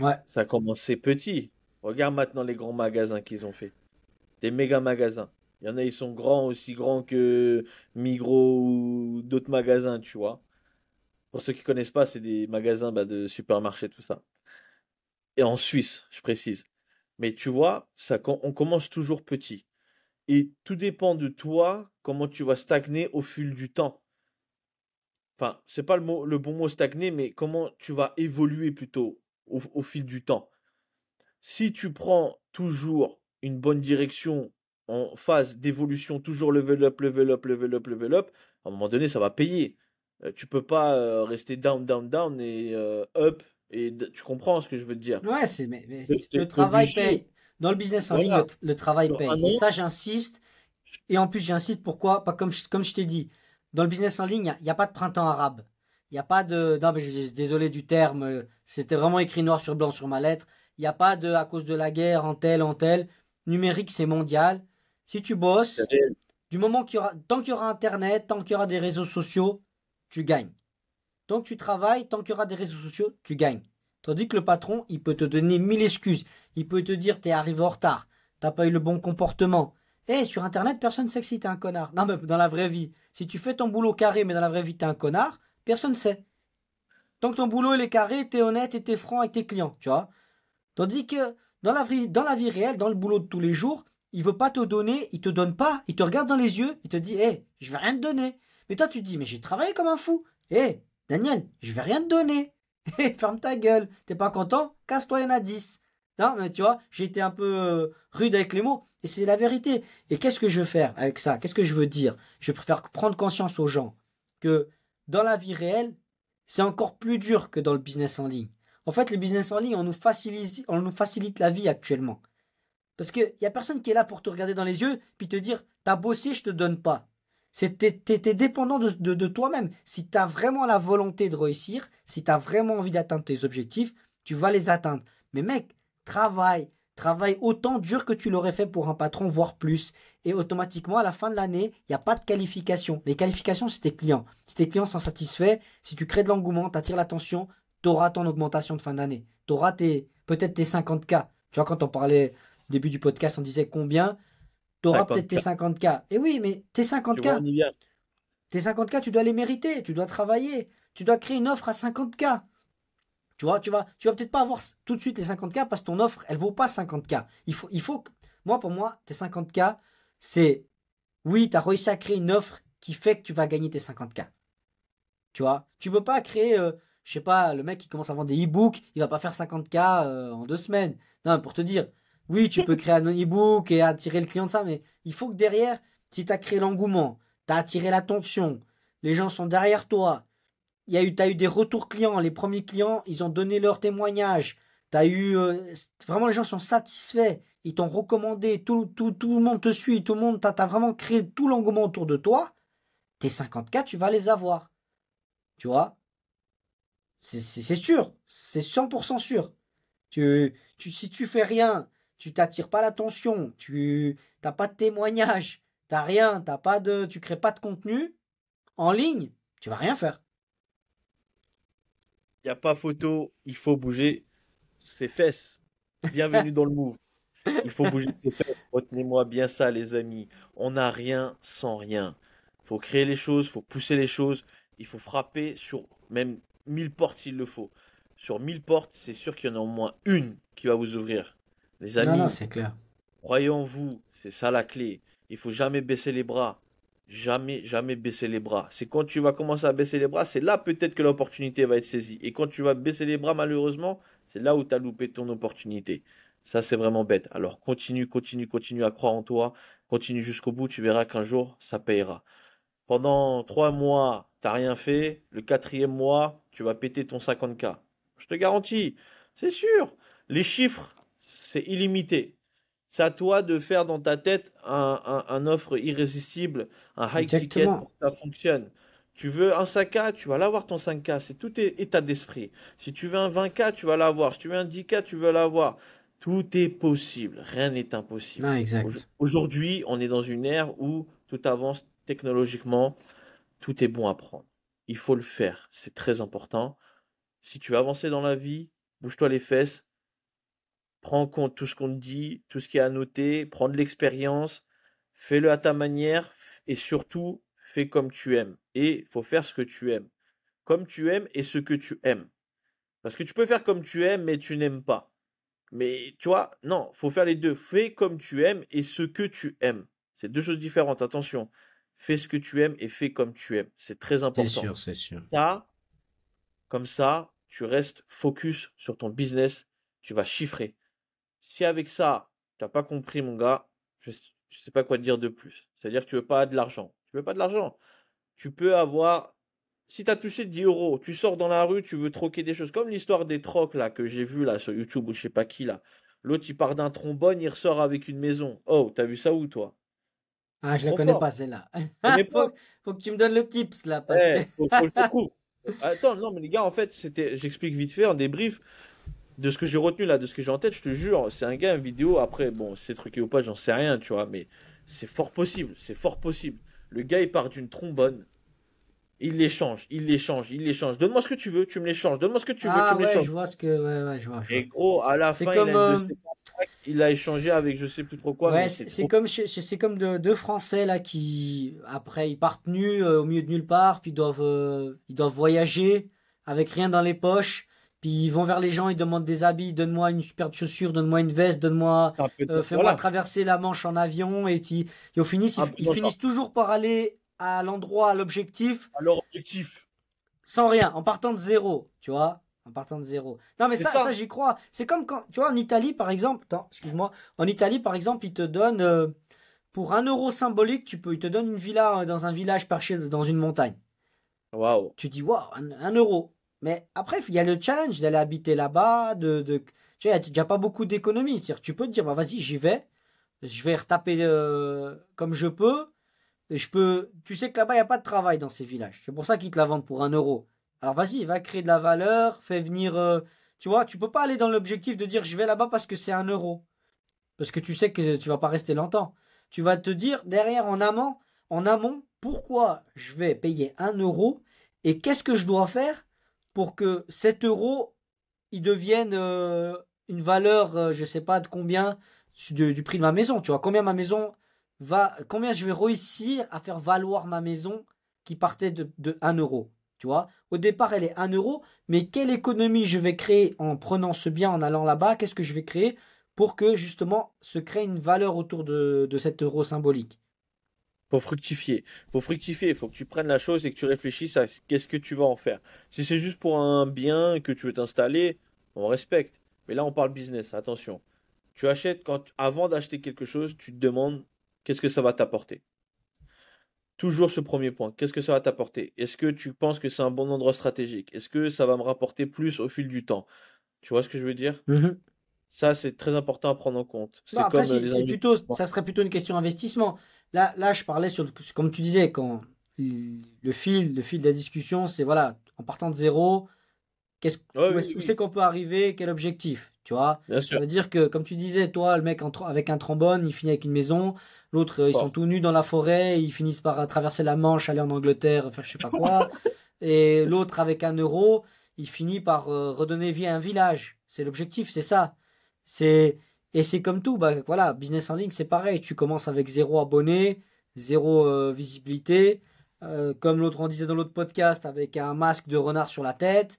Ouais, Ça a commencé petit. Regarde maintenant les grands magasins qu'ils ont fait. Des méga magasins. Il y en a, ils sont grands, aussi grands que Migros ou d'autres magasins, tu vois. Pour ceux qui connaissent pas, c'est des magasins bah, de supermarchés, tout ça. Et en Suisse, je précise. Mais tu vois, on commence toujours petit. Et tout dépend de toi, comment tu vas stagner au fil du temps. Enfin, c'est pas le bon mot stagner, mais comment tu vas évoluer plutôt au fil du temps. Si tu prends toujours une bonne direction en phase d'évolution, toujours level up, level up, level up, level up, à un moment donné, ça va payer. Tu peux pas rester down, down, down et up. Tu comprends ce que je veux te dire. ouais, mais le T'es travail obligé. paye. Dans le business en ligne, Voilà. le travail Sur un paye. Et an, ça, j'insiste. Et en plus, j'insiste pourquoi? Pas comme je t'ai dit. Dans le business en ligne, il n'y a pas de printemps arabe. Il n'y a pas de. Non, mais désolé du terme. C'était vraiment écrit noir sur blanc sur ma lettre. Il n'y a pas de à cause de la guerre, en tel, en tel. Numérique, c'est mondial. Si tu c'est bosses, réel. du moment qu'il y aura. Tant qu'il y aura Internet, tant qu'il y aura des réseaux sociaux, tu gagnes. Tant que tu travailles, tant qu'il y aura des réseaux sociaux, tu gagnes. Tandis que le patron, il peut te donner mille excuses. Il peut te dire t'es arrivé en retard, t'as pas eu le bon comportement. Eh, sur internet, personne ne sait que si t'es un connard. Non, mais dans la vraie vie, si tu fais ton boulot carré, mais dans la vraie vie t'es un connard, personne ne sait. Tant que ton boulot il est carré, t'es honnête et t'es franc avec tes clients, tu vois. Tandis que dans la vie réelle, dans le boulot de tous les jours, il veut pas te donner, il te donne pas, il te regarde dans les yeux, il te dit, hé, je vais rien te donner. Mais toi, tu te dis, mais j'ai travaillé comme un fou. Hé, Daniel, je vais rien te donner. Hé, ferme ta gueule. T'es pas content? Casse-toi, il y en a 10. Non, mais tu vois, j'ai été un peu rude avec les mots, et c'est la vérité. Et qu'est-ce que je veux faire avec ça? Qu'est-ce que je veux dire? Je préfère prendre conscience aux gens que dans la vie réelle, c'est encore plus dur que dans le business en ligne. En fait, le business en ligne, on nous facilite la vie actuellement. Parce qu'il n'y a personne qui est là pour te regarder dans les yeux puis te dire t'as bossé, je te donne pas. T'es dépendant de toi-même. Si tu as vraiment la volonté de réussir, si tu as vraiment envie d'atteindre tes objectifs, tu vas les atteindre. Mais mec, travaille. Travaille autant dur que tu l'aurais fait pour un patron, voire plus. Et automatiquement, à la fin de l'année, il n'y a pas de qualification. Les qualifications, c'est tes clients. Si tes clients sont satisfaits, si tu crées de l'engouement, tu attires l'attention, tu auras ton augmentation de fin d'année. Tu auras peut-être tes 50K. Tu vois, quand on parlait au début du podcast, on disait combien. Tu auras peut-être tes 50K. 50K. Et oui, mais Tu vois, 50K, on y vient. tes 50K, tu dois les mériter. Tu dois travailler. Tu dois créer une offre à 50K. Tu vois, tu vas peut-être pas avoir tout de suite les 50K parce que ton offre, elle vaut pas 50K. Moi, pour moi, tes 50K, c'est, oui, tu as réussi à créer une offre qui fait que tu vas gagner tes 50K. Tu vois, tu peux pas créer, je sais pas, le mec qui commence à vendre des e-books, il va pas faire 50K en 2 semaines. Non, pour te dire, oui, tu peux créer un e-book et attirer le client de ça, mais il faut que derrière, si tu as créé l'engouement, tu as attiré l'attention, les gens sont derrière toi, t'as eu des retours clients, les premiers clients, ils ont donné leur témoignage, t'as eu, vraiment les gens sont satisfaits, ils t'ont recommandé, tout le monde te suit, tout le monde, t'as vraiment créé tout l'engouement autour de toi, tes 50K, tu vas les avoir. Tu vois? C'est sûr, c'est 100% sûr. Si tu fais rien, tu t'attires pas l'attention, tu t'as pas de témoignage, t'as rien, tu crées pas de contenu en ligne, tu vas rien faire. Il n'y a pas photo, il faut bouger ses fesses. Bienvenue dans le move. Il faut bouger ses fesses. Retenez-moi bien ça, les amis. On n'a rien sans rien. Faut créer les choses, faut pousser les choses. Il faut frapper sur même 1000 portes s'il le faut. Sur 1000 portes, c'est sûr qu'il y en a au moins une qui va vous ouvrir. Les Non, non, amis, c'est clair. croyez en vous, c'est ça la clé. Il faut jamais baisser les bras. Jamais, jamais baisser les bras. C'est quand tu vas commencer à baisser les bras, c'est là peut-être que l'opportunité va être saisie. Et quand tu vas baisser les bras, malheureusement, c'est là où tu as loupé ton opportunité. Ça, c'est vraiment bête. Alors continue, continue, continue à croire en toi. Continue jusqu'au bout, tu verras qu'un jour, ça payera. Pendant 3 mois, t'as rien fait. Le quatrième mois, tu vas péter ton 50K. Je te garantis, c'est sûr. Les chiffres, c'est illimité. C'est à toi de faire dans ta tête un offre irrésistible, un high ticket Exactement. pour que ça fonctionne. Tu veux un 5K, tu vas l'avoir ton 5K. C'est tout état d'esprit. Si tu veux un 20K, tu vas l'avoir. Si tu veux un 10K, tu vas l'avoir. Tout est possible. Rien n'est impossible. Non, exact. Aujourd'hui, on est dans une ère où tout avance technologiquement. Tout est bon à prendre. Il faut le faire. C'est très important. Si tu veux avancer dans la vie, bouge-toi les fesses. Prends en compte tout ce qu'on te dit, tout ce qui est à noter, prends de l'expérience, fais-le à ta manière et surtout, fais comme tu aimes. Et il faut faire ce que tu aimes. Comme tu aimes et ce que tu aimes. Parce que tu peux faire comme tu aimes, mais tu n'aimes pas. Mais tu vois, non, faut faire les deux. Fais comme tu aimes et ce que tu aimes. C'est deux choses différentes, attention. Fais ce que tu aimes et fais comme tu aimes. C'est très C'est important. sûr, c'est sûr. Ça, comme ça, tu restes focus sur ton business, tu vas chiffrer. Si avec ça, tu n'as pas compris, mon gars, je ne sais pas quoi te dire de plus. C'est-à-dire que tu veux pas de l'argent. Tu veux pas de l'argent. Tu peux avoir. Si tu as touché 10 euros, tu sors dans la rue, tu veux troquer des choses. Comme l'histoire des trocs là, que j'ai vu là sur YouTube ou je sais pas qui là. L'autre, il part d'un trombone, il ressort avec une maison. Oh, t'as vu ça où toi? Ah, je la Trop connais fort. pas celle-là. Tu connais pas? Faut que tu me donnes le tips là, parce que. Eh, faut que je te trouve. Attends, non, mais les gars, en fait, j'explique vite fait en débrief de ce que j'ai retenu là, de ce que j'ai en tête, je te jure, c'est un gars, une vidéo, après, bon, c'est truqué ou pas, j'en sais rien, tu vois, mais c'est fort possible, c'est fort possible. Le gars, il part d'une trombone, il l'échange, il l'échange, il l'échange. Donne-moi ce que tu veux, tu me l'échanges. Donne-moi ce que tu veux, tu Ah me ouais, l'échanges. je vois ce que. Ouais, ouais, je vois, je Et vois. gros, à la C'est fin, il a comme. une de ses contacts, il a échangé avec je sais plus trop quoi, mais Ouais, c'est c'est trop. comme, c'est comme deux Français là qui, après, ils partent nus au milieu de nulle part, puis ils doivent voyager avec rien dans les poches, puis ils vont vers les gens, ils demandent des habits, donne-moi une paire de chaussures, donne-moi une veste, donne-moi, C'est un peu fais-moi voilà, traverser la Manche en avion, et au finish, un peu ils dans le genre. finissent toujours par aller à l'endroit, à l'objectif, Alors, objectif, sans rien, en partant de zéro, tu vois, en partant de zéro. Non, mais c'est ça ça. j'y crois. C'est comme quand, tu vois, en Italie, par exemple, attends, excuse-moi, en Italie, par exemple, ils te donnent, pour 1 euro symbolique, ils te donnent une villa dans un village perché dans une montagne. Waouh. Tu dis, waouh, 1 euro. Mais après, il y a le challenge d'aller habiter là-bas, tu vois, il n'y a déjà pas beaucoup d'économies. C'est-à-dire, tu peux te dire, bah vas-y, j'y vais, je vais retaper comme je peux. Et tu sais que là-bas, il n'y a pas de travail dans ces villages. C'est pour ça qu'ils te la vendent pour 1 euro. Alors vas-y, va créer de la valeur, fais venir. Tu vois, tu peux pas aller dans l'objectif de dire je vais là-bas parce que c'est 1 euro. Parce que tu sais que tu vas pas rester longtemps. Tu vas te dire derrière en amont, pourquoi je vais payer 1 euro et qu'est-ce que je dois faire pour que cet euro il devienne une valeur, je sais pas de combien du prix de ma maison. Tu vois, combien je vais réussir à faire valoir ma maison qui partait de 1 euro. Tu vois, au départ, elle est 1 euro, mais quelle économie je vais créer en prenant ce bien, en allant là-bas? Qu'est-ce que je vais créer pour que justement se crée une valeur autour de cet euro symbolique? Faut fructifier. Faut fructifier. Faut que tu prennes la chose et que tu réfléchisses à qu'est-ce que tu vas en faire. Si c'est juste pour un bien que tu veux t'installer, on respecte. Mais là, on parle business. Attention. Tu achètes avant d'acheter quelque chose, tu te demandes qu'est-ce que ça va t'apporter. Toujours ce premier point. Qu'est-ce que ça va t'apporter? Est-ce que tu penses que c'est un bon endroit stratégique? Est-ce que ça va me rapporter plus au fil du temps? Tu vois ce que je veux dire? Mhm. Ça, c'est très important à prendre en compte. Bon, C'est après, comme les ça investissements. serait plutôt une question d'investissement. Là, je parlais comme tu disais, quand le fil de la discussion, c'est voilà, en partant de zéro, Oui, où oui, où c'est oui. qu'on peut arriver, quel objectif, tu vois? Bien Ça sûr. veut dire que, comme tu disais, toi, le mec avec un trombone, il finit avec une maison. L'autre, ils sont Fort. tout nus dans la forêt, ils finissent par traverser la Manche, aller en Angleterre, faire je sais pas quoi. Et l'autre, avec 1 euro, il finit par redonner vie à un village. C'est l'objectif, c'est ça. C'est Et c'est comme tout, bah voilà, business en ligne, c'est pareil. Tu commences avec zéro abonné, zéro visibilité. Comme l'autre on disait dans l'autre podcast, avec un masque de renard sur la tête.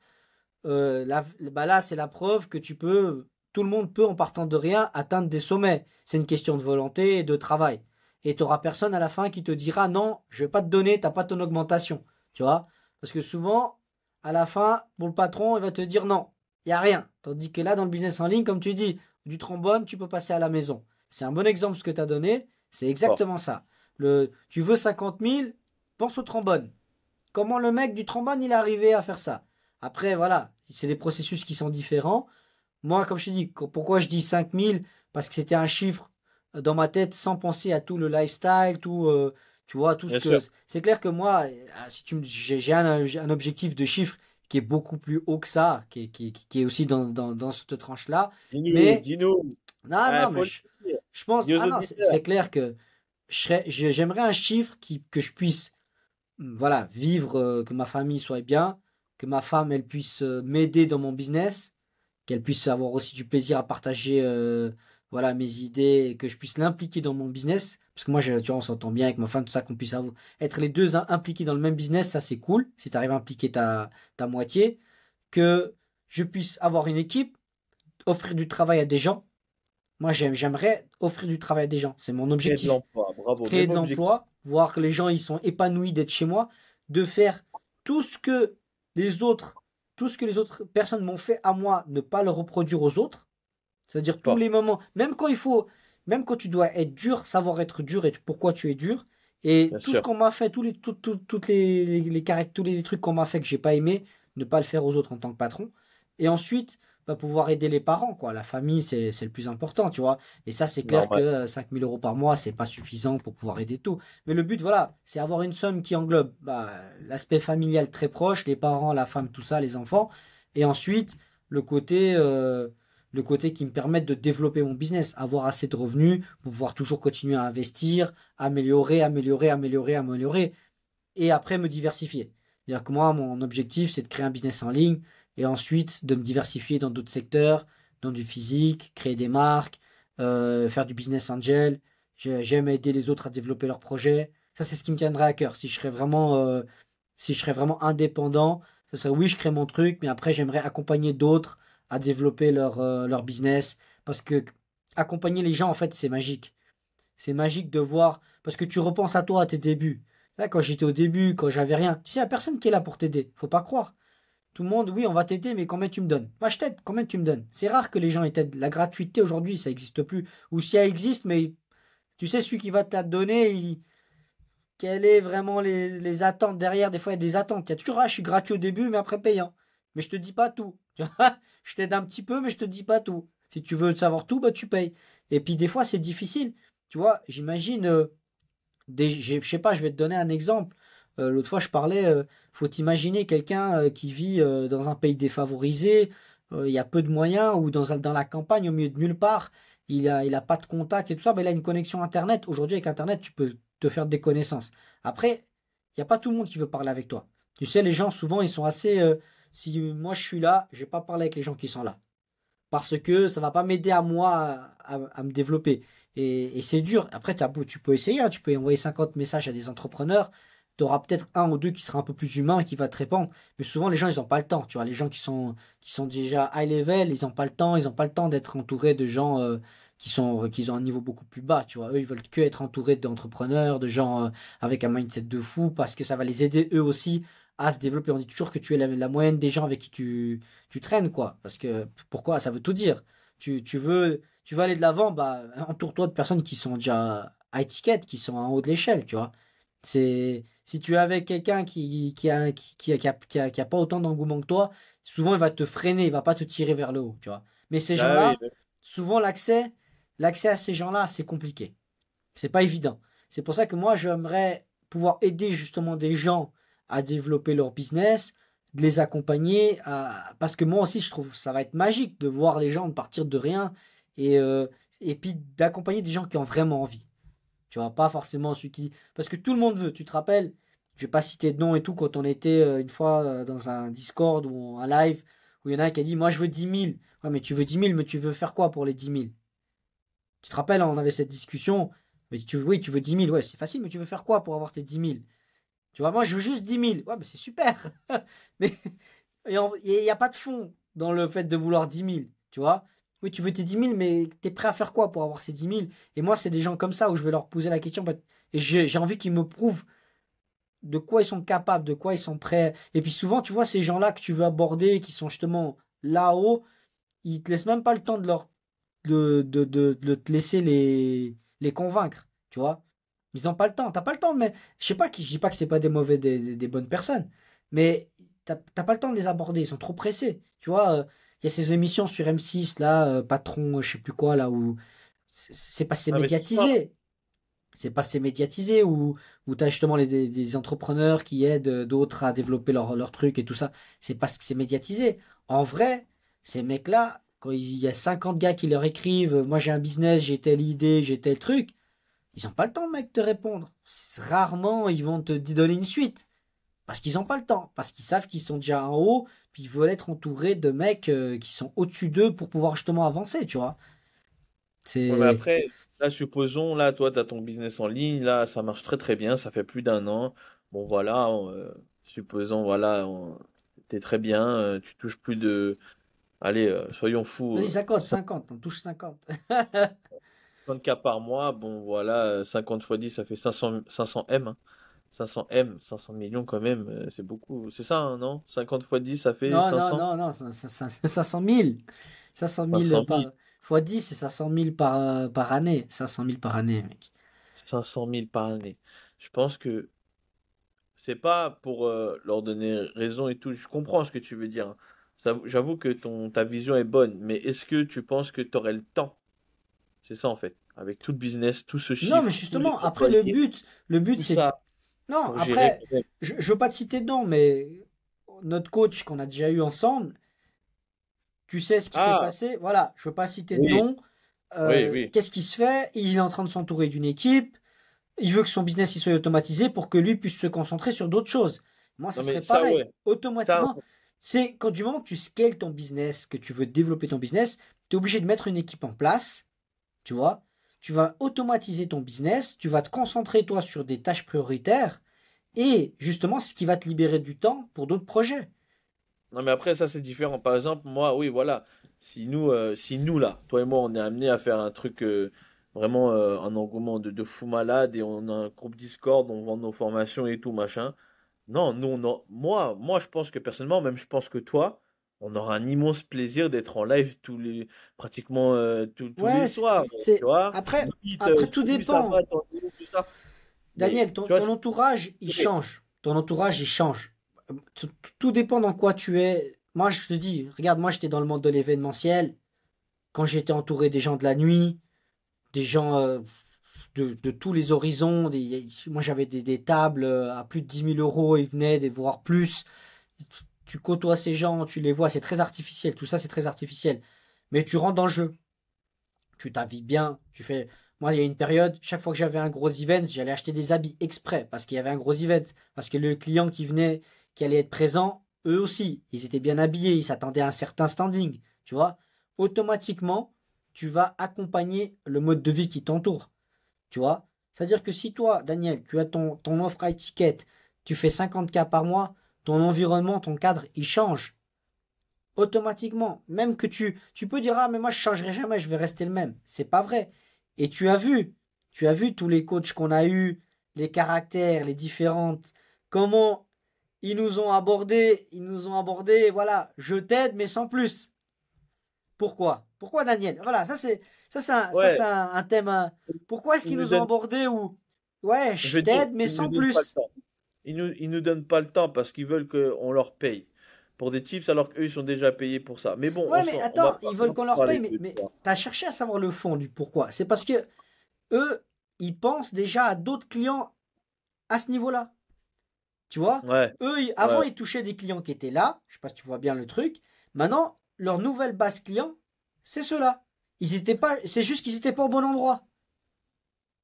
Bah là, c'est la preuve que tout le monde peut, en partant de rien, atteindre des sommets. C'est une question de volonté et de travail. Et tu n'auras personne à la fin qui te dira non, je vais pas te donner, t'as pas ton augmentation. Tu vois? Parce que souvent, à la fin, pour le patron, il va te dire non, il n'y a rien. Tandis que là, dans le business en ligne, comme tu dis, du trombone, tu peux passer à la maison. C'est un bon exemple ce que tu as donné. C'est Fort. exactement ça. Tu veux 50 000, pense au trombone. Comment le mec du trombone, il est arrivé à faire ça? Après, voilà, c'est des processus qui sont différents. Moi, comme je t'ai dit, pourquoi je dis 5 000? Parce que c'était un chiffre dans ma tête sans penser à tout le lifestyle, tout, tu vois, tout ce Bien que... sûr. C'est clair que moi, si j'ai un objectif de chiffre qui est beaucoup plus haut que ça, qui est aussi dans cette tranche-là. Dis-nous, Mais, dis-nous. non, non, mais Faut le dire. je pense... Dis aux Ah non, auditeurs. c'est clair que j'aimerais un chiffre que je puisse voilà, vivre, que ma famille soit bien, que ma femme, elle puisse m'aider dans mon business, qu'elle puisse avoir aussi du plaisir à partager voilà, mes idées, et que je puisse l'impliquer dans mon business. Parce que moi, tu vois, on s'entend bien avec ma femme, tout ça, qu'on puisse être les deux impliqués dans le même business, ça c'est cool, si tu arrives à impliquer ta moitié. Que je puisse avoir une équipe, offrir du travail à des gens. Moi, j'aimerais offrir du travail à des gens, c'est mon Créer de objectif, l'emploi. Bravo. créer Même de objectif. l'emploi, voir que les gens ils sont épanouis d'être chez moi, de faire tout ce que les autres, tout ce que les autres personnes m'ont fait à moi, ne pas le reproduire aux autres. C'est-à-dire tous Fort. les moments, même quand tu dois être dur, savoir être dur et pourquoi tu es dur. Et Bien tout ce sûr. qu'on m'a fait, toutes tous les trucs qu'on m'a fait que j'ai pas aimé, ne pas le faire aux autres en tant que patron. Et ensuite, va pouvoir aider les parents, quoi. La famille, c'est le plus important, tu vois. Et ça, c'est clair que Normal. 5 000 € par mois, c'est pas suffisant pour pouvoir aider tout. Mais le but, voilà, c'est avoir une somme qui englobe bah, l'aspect familial très proche, les parents, la femme, tout ça, les enfants. Et ensuite, le côté, euh, le côté qui me permette de développer mon business, avoir assez de revenus pour pouvoir toujours continuer à investir, améliorer, améliorer, améliorer, améliorer, et après me diversifier. C'est-à-dire que moi, mon objectif, c'est de créer un business en ligne et ensuite de me diversifier dans d'autres secteurs, dans du physique, créer des marques, faire du business angel. J'aime aider les autres à développer leurs projets. Ça, c'est ce qui me tiendrait à cœur. Si je serais vraiment indépendant, ça serait oui, je crée mon truc, mais après, j'aimerais accompagner d'autres à développer leur business. Parce que accompagner les gens, en fait, c'est magique. C'est magique de voir, parce que tu repenses à toi, à tes débuts. Là, quand j'étais au début, quand j'avais rien, tu sais, il n'y a personne qui est là pour t'aider. Faut pas croire. Tout le monde, oui, on va t'aider, mais combien tu me donnes? Moi, je t'aide, combien tu me donnes? C'est rare que les gens t'aident. La gratuité aujourd'hui, ça n'existe plus. Ou si elle existe, mais tu sais, celui qui va te la donner, quelles est vraiment les attentes derrière? Des fois, il y a des attentes. Il y a toujours, ah, je suis gratuit au début, mais après payant. Mais je te dis pas tout. Tu vois. Je t'aide un petit peu, mais je te dis pas tout. Si tu veux savoir tout, bah tu payes. Et puis des fois, c'est difficile. Tu vois, j'imagine, je sais pas, je vais te donner un exemple. L'autre fois, je parlais, faut imaginer quelqu'un qui vit dans un pays défavorisé, il y a peu de moyens, ou dans la campagne, au milieu de nulle part, il a pas de contact et tout ça, mais il a une connexion Internet. Aujourd'hui, avec Internet, tu peux te faire des connaissances. Après, il n'y a pas tout le monde qui veut parler avec toi. Tu sais, les gens, souvent, ils sont assez... si moi, je suis là, je vais pas parler avec les gens qui sont là parce que ça va pas m'aider à moi à me développer. Et c'est dur. Après, tu peux essayer, hein, tu peux envoyer 50 messages à des entrepreneurs. Tu auras peut-être un ou deux qui sera un peu plus humain et qui va te répondre. Mais souvent, les gens, ils n'ont pas le temps. Tu vois, les gens qui sont déjà high level, ils n'ont pas le temps. Ils n'ont pas le temps d'être entourés de gens qui ont un niveau beaucoup plus bas. Tu vois, eux, ils veulent que être entourés d'entrepreneurs, de gens avec un mindset de fou parce que ça va les aider eux aussi à se développer. On dit toujours que tu es la moyenne des gens avec qui tu traînes, quoi. Parce que pourquoi? Ça veut tout dire. Tu veux aller de l'avant, bah, entoure-toi de personnes qui sont déjà à étiquette, qui sont en haut de l'échelle, tu vois. Si tu es avec quelqu'un qui a pas autant d'engouement que toi, souvent il va te freiner, il va pas te tirer vers le haut, tu vois. Mais ces Ah oui. gens-là, souvent l'accès à ces gens-là, c'est compliqué. C'est pas évident. C'est pour ça que moi, j'aimerais pouvoir aider justement des gens à développer leur business, de les accompagner, parce que moi aussi, je trouve que ça va être magique de voir les gens partir de rien et, euh, et puis d'accompagner des gens qui ont vraiment envie. Tu vois, pas forcément celui qui... Parce que tout le monde veut, tu te rappelles, je vais pas citer de nom et tout, quand on était une fois dans un Discord ou un live, où il y en a un qui a dit, moi je veux 10 000. Ouais, mais tu veux 10 000, mais tu veux faire quoi pour les 10 000? Tu te rappelles, on avait cette discussion. Mais oui, tu veux 10 000. Ouais, c'est facile, mais tu veux faire quoi pour avoir tes 10 000? Tu vois, moi, je veux juste 10 000. Ouais, mais c'est super. Mais il n'y a pas de fond dans le fait de vouloir 10 000. Tu vois? Oui, tu veux tes 10 000, mais tu es prêt à faire quoi pour avoir ces 10 000? Et moi, c'est des gens comme ça où je vais leur poser la question. Et j'ai envie qu'ils me prouvent de quoi ils sont capables, de quoi ils sont prêts. Et puis souvent, tu vois, ces gens-là que tu veux aborder, qui sont justement là-haut, ils te laissent même pas le temps de leur de te laisser les convaincre, tu vois. Ils n'ont pas le temps. T'as pas le temps, mais je sais pas qui, je dis pas que c'est pas des mauvais, des bonnes personnes, mais t'as pas le temps de les aborder. Ils sont trop pressés, tu vois. Il y a ces émissions sur M6 là, patron, je sais plus quoi là où c'est passé Investisseur. médiatisé. C'est pas assez médiatisé où tu as justement des entrepreneurs qui aident d'autres à développer leur truc et tout ça. C'est parce que c'est médiatisé. En vrai, ces mecs-là, quand il y a 50 gars qui leur écrivent, moi j'ai un business, j'ai telle idée, j'ai tel truc, ils n'ont pas le temps, mec, de te répondre. Rarement, ils vont te donner une suite. Parce qu'ils n'ont pas le temps. Parce qu'ils savent qu'ils sont déjà en haut, puis ils veulent être entourés de mecs qui sont au-dessus d'eux pour pouvoir justement avancer, tu vois. Ouais, mais C'est. après, là, supposons, là, toi, tu as ton business en ligne, là, ça marche très très bien, ça fait plus d'un an. Bon, voilà, supposons, voilà, t'es très bien, tu touches plus de. Allez, soyons fous, Vas-y, 50, 50, on touche 50. 50 cas par mois. Bon, voilà, 50 fois 10, ça fait 500 M. Hein. 500 M, 500 millions quand même, c'est beaucoup. C'est ça, hein, non? 50 fois 10, ça fait Non, non, 500? non, non, 500 000. 500 000 500 000. fois 10, c'est 500 000 par année. 500 000 par année, mec. 500 000 par année. Je pense que c'est pas pour leur donner raison et tout. Je comprends ce que tu veux dire. Hein. J'avoue que ta vision est bonne, mais est-ce que tu penses que tu aurais le temps? C'est ça en fait. Avec tout le business, tout ce Non, mais chiffre, tous les justement, après, employés, le but, tout c'est. ça Non, pour gérer après, quand même. je veux pas te citer de nom, mais notre coach qu'on a déjà eu ensemble, tu sais ce qui s'est Ah, passé. Voilà, je veux pas citer de oui, nom. oui, oui. Qu'est-ce qui se fait? Il est en train de s'entourer d'une équipe. Il veut que son business il soit automatisé pour que lui puisse se concentrer sur d'autres choses. Moi, ce Non mais serait ça, pareil. ouais. Ça, Automatiquement, c'est quand du moment que tu scales ton business, que tu veux développer ton business, tu es obligé de mettre une équipe en place, tu vois. Tu vas automatiser ton business, tu vas te concentrer toi sur des tâches prioritaires et justement, ce qui va te libérer du temps pour d'autres projets. non, mais après, ça, c'est différent. Par exemple, moi, oui, voilà. Si nous, là, toi et moi, on est amené à faire un truc vraiment un engouement de fou malade et on a un groupe Discord, on vend nos formations et tout, machin. Non, nous, moi, je pense que personnellement, même je pense que toi, on aura un immense plaisir d'être en live pratiquement tous les Ouais, soirs. Tu c'est vois? après, Limite, après tout salut, ça va, dépend. t'en es où, tout ça. Mais, Daniel, ton, tu vois, ton entourage, il change. Ton entourage, il change. Tout dépend dans quoi tu es. Moi, je te dis, regarde, moi, j'étais dans le monde de l'événementiel. Quand j'étais entouré des gens de la nuit, des gens de tous les horizons. Moi, j'avais des tables à plus de 10 000 euros. Ils venaient, voire plus. Tu côtoies ces gens, tu les vois, c'est très artificiel. Tout ça, c'est très artificiel. Mais tu rentres dans le jeu. Tu t'habilles bien. Tu fais. Moi, il y a une période, chaque fois que j'avais un gros event, j'allais acheter des habits exprès parce qu'il y avait un gros event. Parce que le client qui venait, qui allait être présent, eux aussi, ils étaient bien habillés, ils s'attendaient à un certain standing. Tu vois, automatiquement, tu vas accompagner le mode de vie qui t'entoure. Tu vois, c'est-à-dire que si toi, Daniel, tu as ton offre à étiquette, tu fais 50K par mois, ton environnement, ton cadre, il change automatiquement. Même que tu peux dire, ah, mais moi, je changerai jamais, je vais rester le même. C'est pas vrai. Et tu as vu tous les coachs qu'on a eus, les caractères, les différentes, comment ils nous ont abordé, voilà, je t'aide, mais sans plus. Pourquoi? Pourquoi, Daniel? Voilà, ça, ouais, c'est un thème. Pourquoi est-ce ils qu'ils nous nous ont donnent, abordé où, ouais, je je veux dire, t'aide, mais ils nous sans donnent pas le plus. temps. Ils nous donnent pas le temps parce qu'ils veulent qu'on leur paye pour des tips alors qu'eux ils sont déjà payés pour ça. Mais bon, Ouais, mais on va attends, pas, ils on veulent va qu'on pas leur paye, parler de mais ça. t'as cherché à savoir le fond du pourquoi. C'est parce que eux, ils pensent déjà à d'autres clients à ce niveau-là. Tu vois? Ouais, Eux, avant, ouais. ils touchaient des clients qui étaient là. Je sais pas si tu vois bien le truc. Maintenant, leur nouvelle base client, c'est ceux-là. Ils étaient pas, c'est juste qu'ils étaient pas au bon endroit.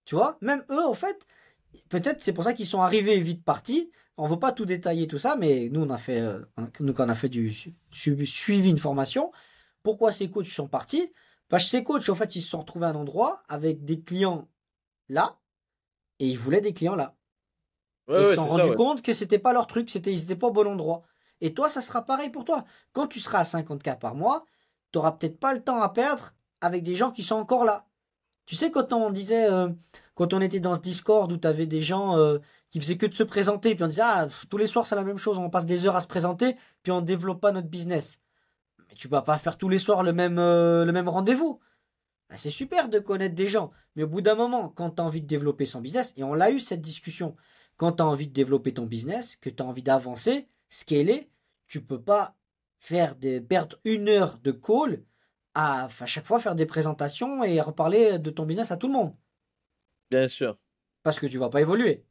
Tu vois? Même eux, en fait, peut-être c'est pour ça qu'ils sont arrivés et vite partis. On ne veut pas tout détailler tout ça, mais nous, nous, quand on a fait du suivi une formation, pourquoi ces coachs sont partis? Parce que ces coachs, en fait, ils se sont retrouvés à un endroit avec des clients là, et ils voulaient des clients là. Et Ouais, ils se ouais, sont c'est ça, rendus ouais. compte que c'était pas leur truc, ils étaient pas au bon endroit. Et toi, ça sera pareil pour toi. Quand tu seras à 50K par mois, tu n'auras peut-être pas le temps à perdre avec des gens qui sont encore là. Tu sais, quand on disait, quand on était dans ce Discord où tu avais des gens qui faisaient que de se présenter, puis on disait, ah, tous les soirs c'est la même chose, on passe des heures à se présenter, puis on développe pas notre business. Mais tu vas pas faire tous les soirs le même rendez-vous. Bah, c'est super de connaître des gens, mais au bout d'un moment, quand tu as envie de développer son business, et on l'a eu cette discussion, quand tu as envie de développer ton business, que tu as envie d'avancer, scaler, tu peux pas perdre 1 heure de call à chaque fois faire des présentations et reparler de ton business à tout le monde, Bien sûr, parce que tu vas pas évoluer.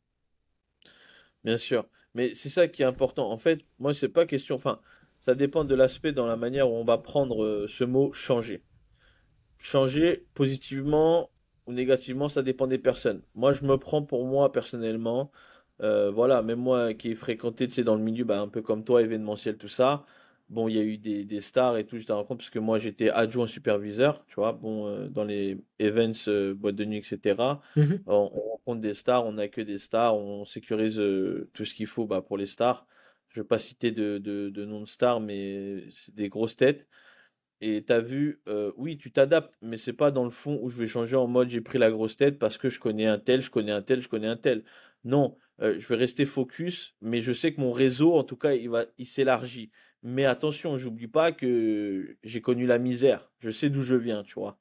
bien sûr. Mais c'est ça qui est important. En fait, moi, c'est pas question. Enfin, ça dépend de l'aspect dans la manière où on va prendre ce mot changer. Changer positivement ou négativement, ça dépend des personnes. Moi, je me prends pour moi personnellement. Voilà, même moi qui ai fréquenté, tu sais, dans le milieu, bah, un peu comme toi, événementiel, tout ça. Bon, il y a eu des stars et tout, je te raconte, parce que moi, j'étais adjoint superviseur, tu vois, bon, dans les events, boîtes de nuit, etc. Mhm. On rencontre des stars, on n'a que des stars, on sécurise tout ce qu'il faut bah, pour les stars. Je ne vais pas citer de noms de stars, mais c'est des grosses têtes. Et t'as vu, oui, tu t'adaptes, mais c'est pas dans le fond où je vais changer en mode j'ai pris la grosse tête parce que je connais un tel, je connais un tel, je connais un tel. Non, je vais rester focus, mais je sais que mon réseau, en tout cas, il s'élargit. Mais attention, j'oublie pas que j'ai connu la misère. Je sais d'où je viens, tu vois.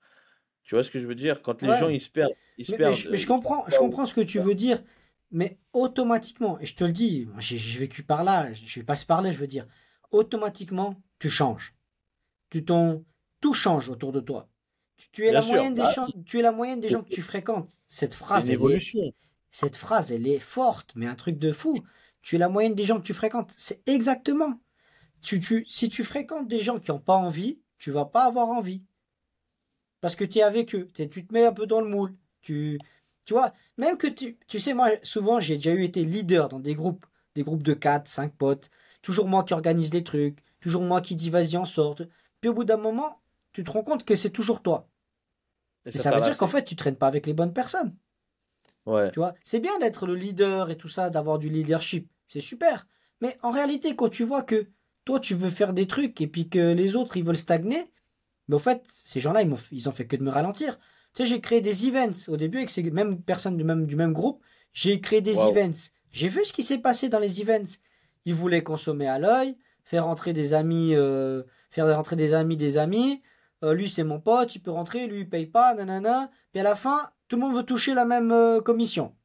Tu vois ce que je veux dire? Quand les gens Ouais, ils se perdent, mais je ils savent comprends, je pas où. comprends ce que tu veux dire, mais automatiquement, et je te le dis, moi, j'ai vécu par là, je suis passé par là, je veux dire, automatiquement, tu changes. Tu ton, tout change autour de toi. Tu es Bien la sûr, moyenne des bah, gens, tu es la moyenne des c'est gens que tu fréquentes. c'est une évolution. Cette phrase, elle est forte, mais un truc de fou. Tu es la moyenne des gens que tu fréquentes. C'est exactement. Si tu fréquentes des gens qui n'ont pas envie, tu vas pas avoir envie. Parce que tu es avec eux. Tu te mets un peu dans le moule. Tu vois, même que tu sais, moi, souvent, j'ai déjà eu été leader dans des groupes de 4 5 potes. Toujours moi qui organise les trucs. Toujours moi qui dis vas-y, on sorte. Puis au bout d'un moment, tu te rends compte que c'est toujours toi. Et Et ça ça t'a veut dire qu'en lassé. fait, tu traînes pas avec les bonnes personnes. Ouais. Tu vois, c'est bien d'être le leader et tout ça, d'avoir du leadership. C'est super. Mais en réalité, quand tu vois que toi, tu veux faire des trucs et puis que les autres, ils veulent stagner, mais au fait, ces gens-là, ils ont fait que de me ralentir. Tu sais, j'ai créé des events au début avec ces mêmes personnes du même groupe. J'ai créé des Waouh. events. J'ai vu ce qui s'est passé dans les events. Ils voulaient consommer à l'œil, faire rentrer des amis, faire rentrer des amis. Lui, c'est mon pote, il peut rentrer, lui, il paye pas, nanana. Puis à la fin, tout le monde veut toucher la même commission.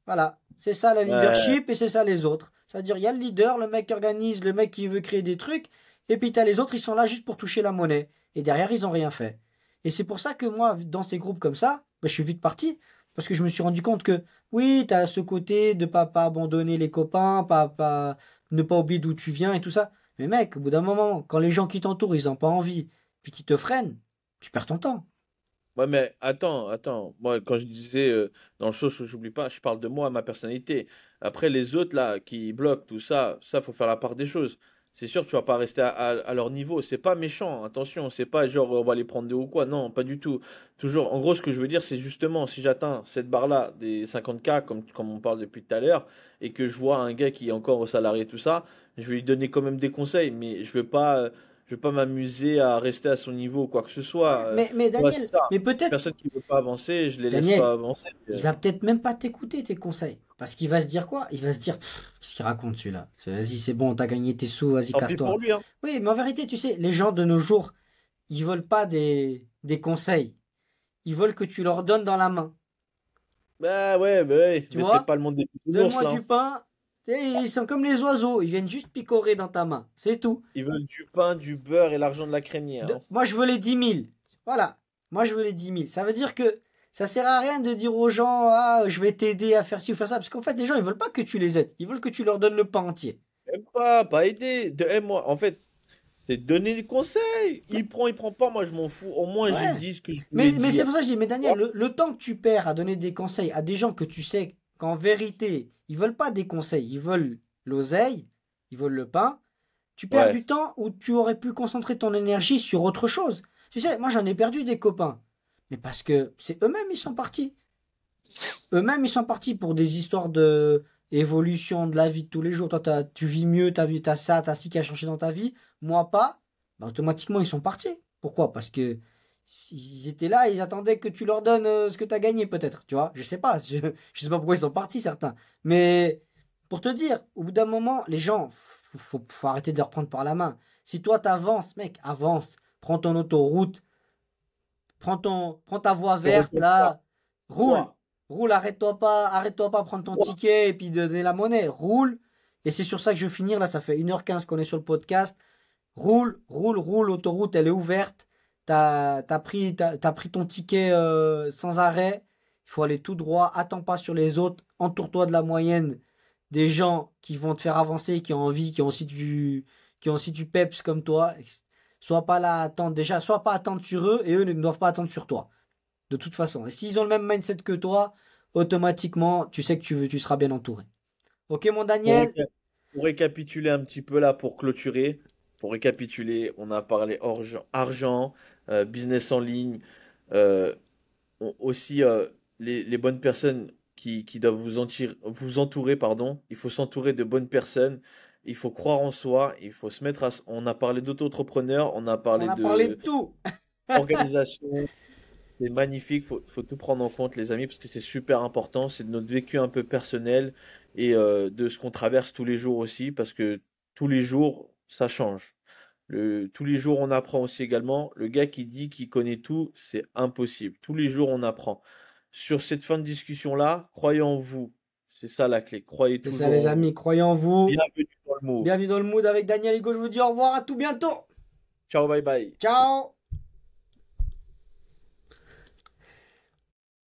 Voilà, c'est ça la Ouais. leadership et c'est ça les autres. C'est-à-dire, il y a le leader, le mec qui organise, le mec qui veut créer des trucs, et puis t'as les autres, ils sont là juste pour toucher la monnaie. Et derrière, ils ont rien fait. Et c'est pour ça que moi, dans ces groupes comme ça, bah, je suis vite parti. Parce que je me suis rendu compte que, oui, t'as ce côté de pas abandonner les copains, ne pas oublier d'où tu viens et tout ça. Mais mec, au bout d'un moment, quand les gens qui t'entourent, ils ont pas envie, puis qui te freinent, tu perds ton temps. Ouais, mais attends. Moi, quand je disais dans le show, j'oublie pas, je parle de moi, ma personnalité. Après, les autres, là, qui bloquent tout ça, faut faire la part des choses. C'est sûr, tu vas pas rester à leur niveau. C'est pas méchant, attention. C'est pas genre, on va les prendre de haut ou quoi. Non, pas du tout. Toujours, en gros, ce que je veux dire, c'est justement, si j'atteins cette barre-là, des 50K, comme on parle depuis tout à l'heure, et que je vois un gars qui est encore au salarié, tout ça, je vais lui donner quand même des conseils, mais je vais pas m'amuser à rester à son niveau ou quoi que ce Ouais, soit. mais Ouais, c'est Daniel, ça. mais Les peut-être, personnes qui ne veulent pas avancer, je les laisse Daniel, pas avancer. il va peut-être même pas t'écouter tes conseils. Parce qu'il va se dire quoi? Il va se dire, qu'est-ce qu'il raconte celui-là? Vas-y, c'est bon, t'as gagné tes sous, vas-y, Tant pis casse-toi. pour lui, hein. Oui, mais en vérité, tu sais, les gens de nos jours, ils veulent pas des conseils. Ils veulent que tu leur donnes dans la main. Bah ouais, Tu mais c'est vois? pas le monde des bisounours Donne-moi là, du hein. pain. Tu sais, ils sont comme les oiseaux, ils viennent juste picorer dans ta main. C'est tout. Ils veulent du pain, du beurre et l'argent de la crémière, hein. Moi, je veux les 10 000. Voilà. Moi, je veux les 10 000. Ça veut dire que ça sert à rien de dire aux gens, ah, je vais t'aider à faire ci ou faire ça. Parce qu'en fait, les gens, ils veulent pas que tu les aides. Ils veulent que tu leur donnes le pain entier. Même pas aider. Moi, en fait, c'est donner des conseils. Il prend pas, moi je m'en fous. Au moins j'ai Ouais. dit ce que je voulais Mais c'est dire. pour ça que je dis, mais Tu vois. Daniel, le temps que tu perds à donner des conseils à des gens que tu sais qu'en vérité, ils veulent pas des conseils, ils veulent l'oseille, ils veulent le pain, tu perds Ouais, du temps où tu aurais pu concentrer ton énergie sur autre chose. Tu sais, moi j'en ai perdu des copains. Mais parce que c'est eux-mêmes, ils sont partis. Eux-mêmes, ils sont partis pour des histoires de évolution de la vie de tous les jours. Toi, tu vis mieux, t'as ça, t'as ci qui a changé dans ta vie. Moi, pas. Bah, automatiquement, ils sont partis. Pourquoi? Parce que ils étaient là, ils attendaient que tu leur donnes ce que tu as gagné, peut-être. Tu vois? Je sais pas. Je sais pas pourquoi ils sont partis, certains. Mais pour te dire, au bout d'un moment, les gens, faut arrêter de leur prendre par la main. Si toi, t'avances, mec, avance. Prends ton autoroute. Prends ta voie Je verte, retourne pas. là. Roule. Toi. Roule, arrête-toi pas, prendre ton Toi. ticket et puis de donner la monnaie. Roule. Et c'est sur ça que je vais finir. Là, ça fait 1h15 qu'on est sur le podcast. Roule, roule, roule. L'autoroute, elle est ouverte. T'as pris ton ticket sans arrêt. Il faut aller tout droit. Attends pas sur les autres. Entoure-toi de la moyenne des gens qui vont te faire avancer, qui ont envie, qui ont aussi du peps comme toi. Sois pas là à attendre. Déjà, sois pas à attendre sur eux et eux ne doivent pas attendre sur toi. De toute façon. Et s'ils ont le même mindset que toi, automatiquement, tu sais que tu seras bien entouré. Ok, mon Pour, Daniel? pour récapituler un petit peu là, pour clôturer, pour récapituler, on a parlé argent, business en ligne, euh, aussi les bonnes personnes qui doivent vous entourer, pardon. Il faut s'entourer de bonnes personnes. Il faut croire en soi. Il faut se mettre à. On a parlé d'auto-entrepreneurs, on a On parlé a parlé de de tout. organisation. C'est magnifique, faut tout prendre en compte, les amis, parce que c'est super important. C'est de notre vécu un peu personnel et de ce qu'on traverse tous les jours aussi, parce que tous les jours, ça change. Tous les jours, on apprend aussi également. Le gars qui dit qu'il connaît tout, c'est impossible. Tous les jours, on apprend. Sur cette fin de discussion-là, croyez en vous. C'est ça la clé. Croyez C'est ça, toujours les en vous. amis. Croyez en vous. Bienvenue dans le mot. Bienvenue dans le mood avec Daniel Higo. Je vous dis au revoir. À tout bientôt. Ciao, bye bye. Ciao.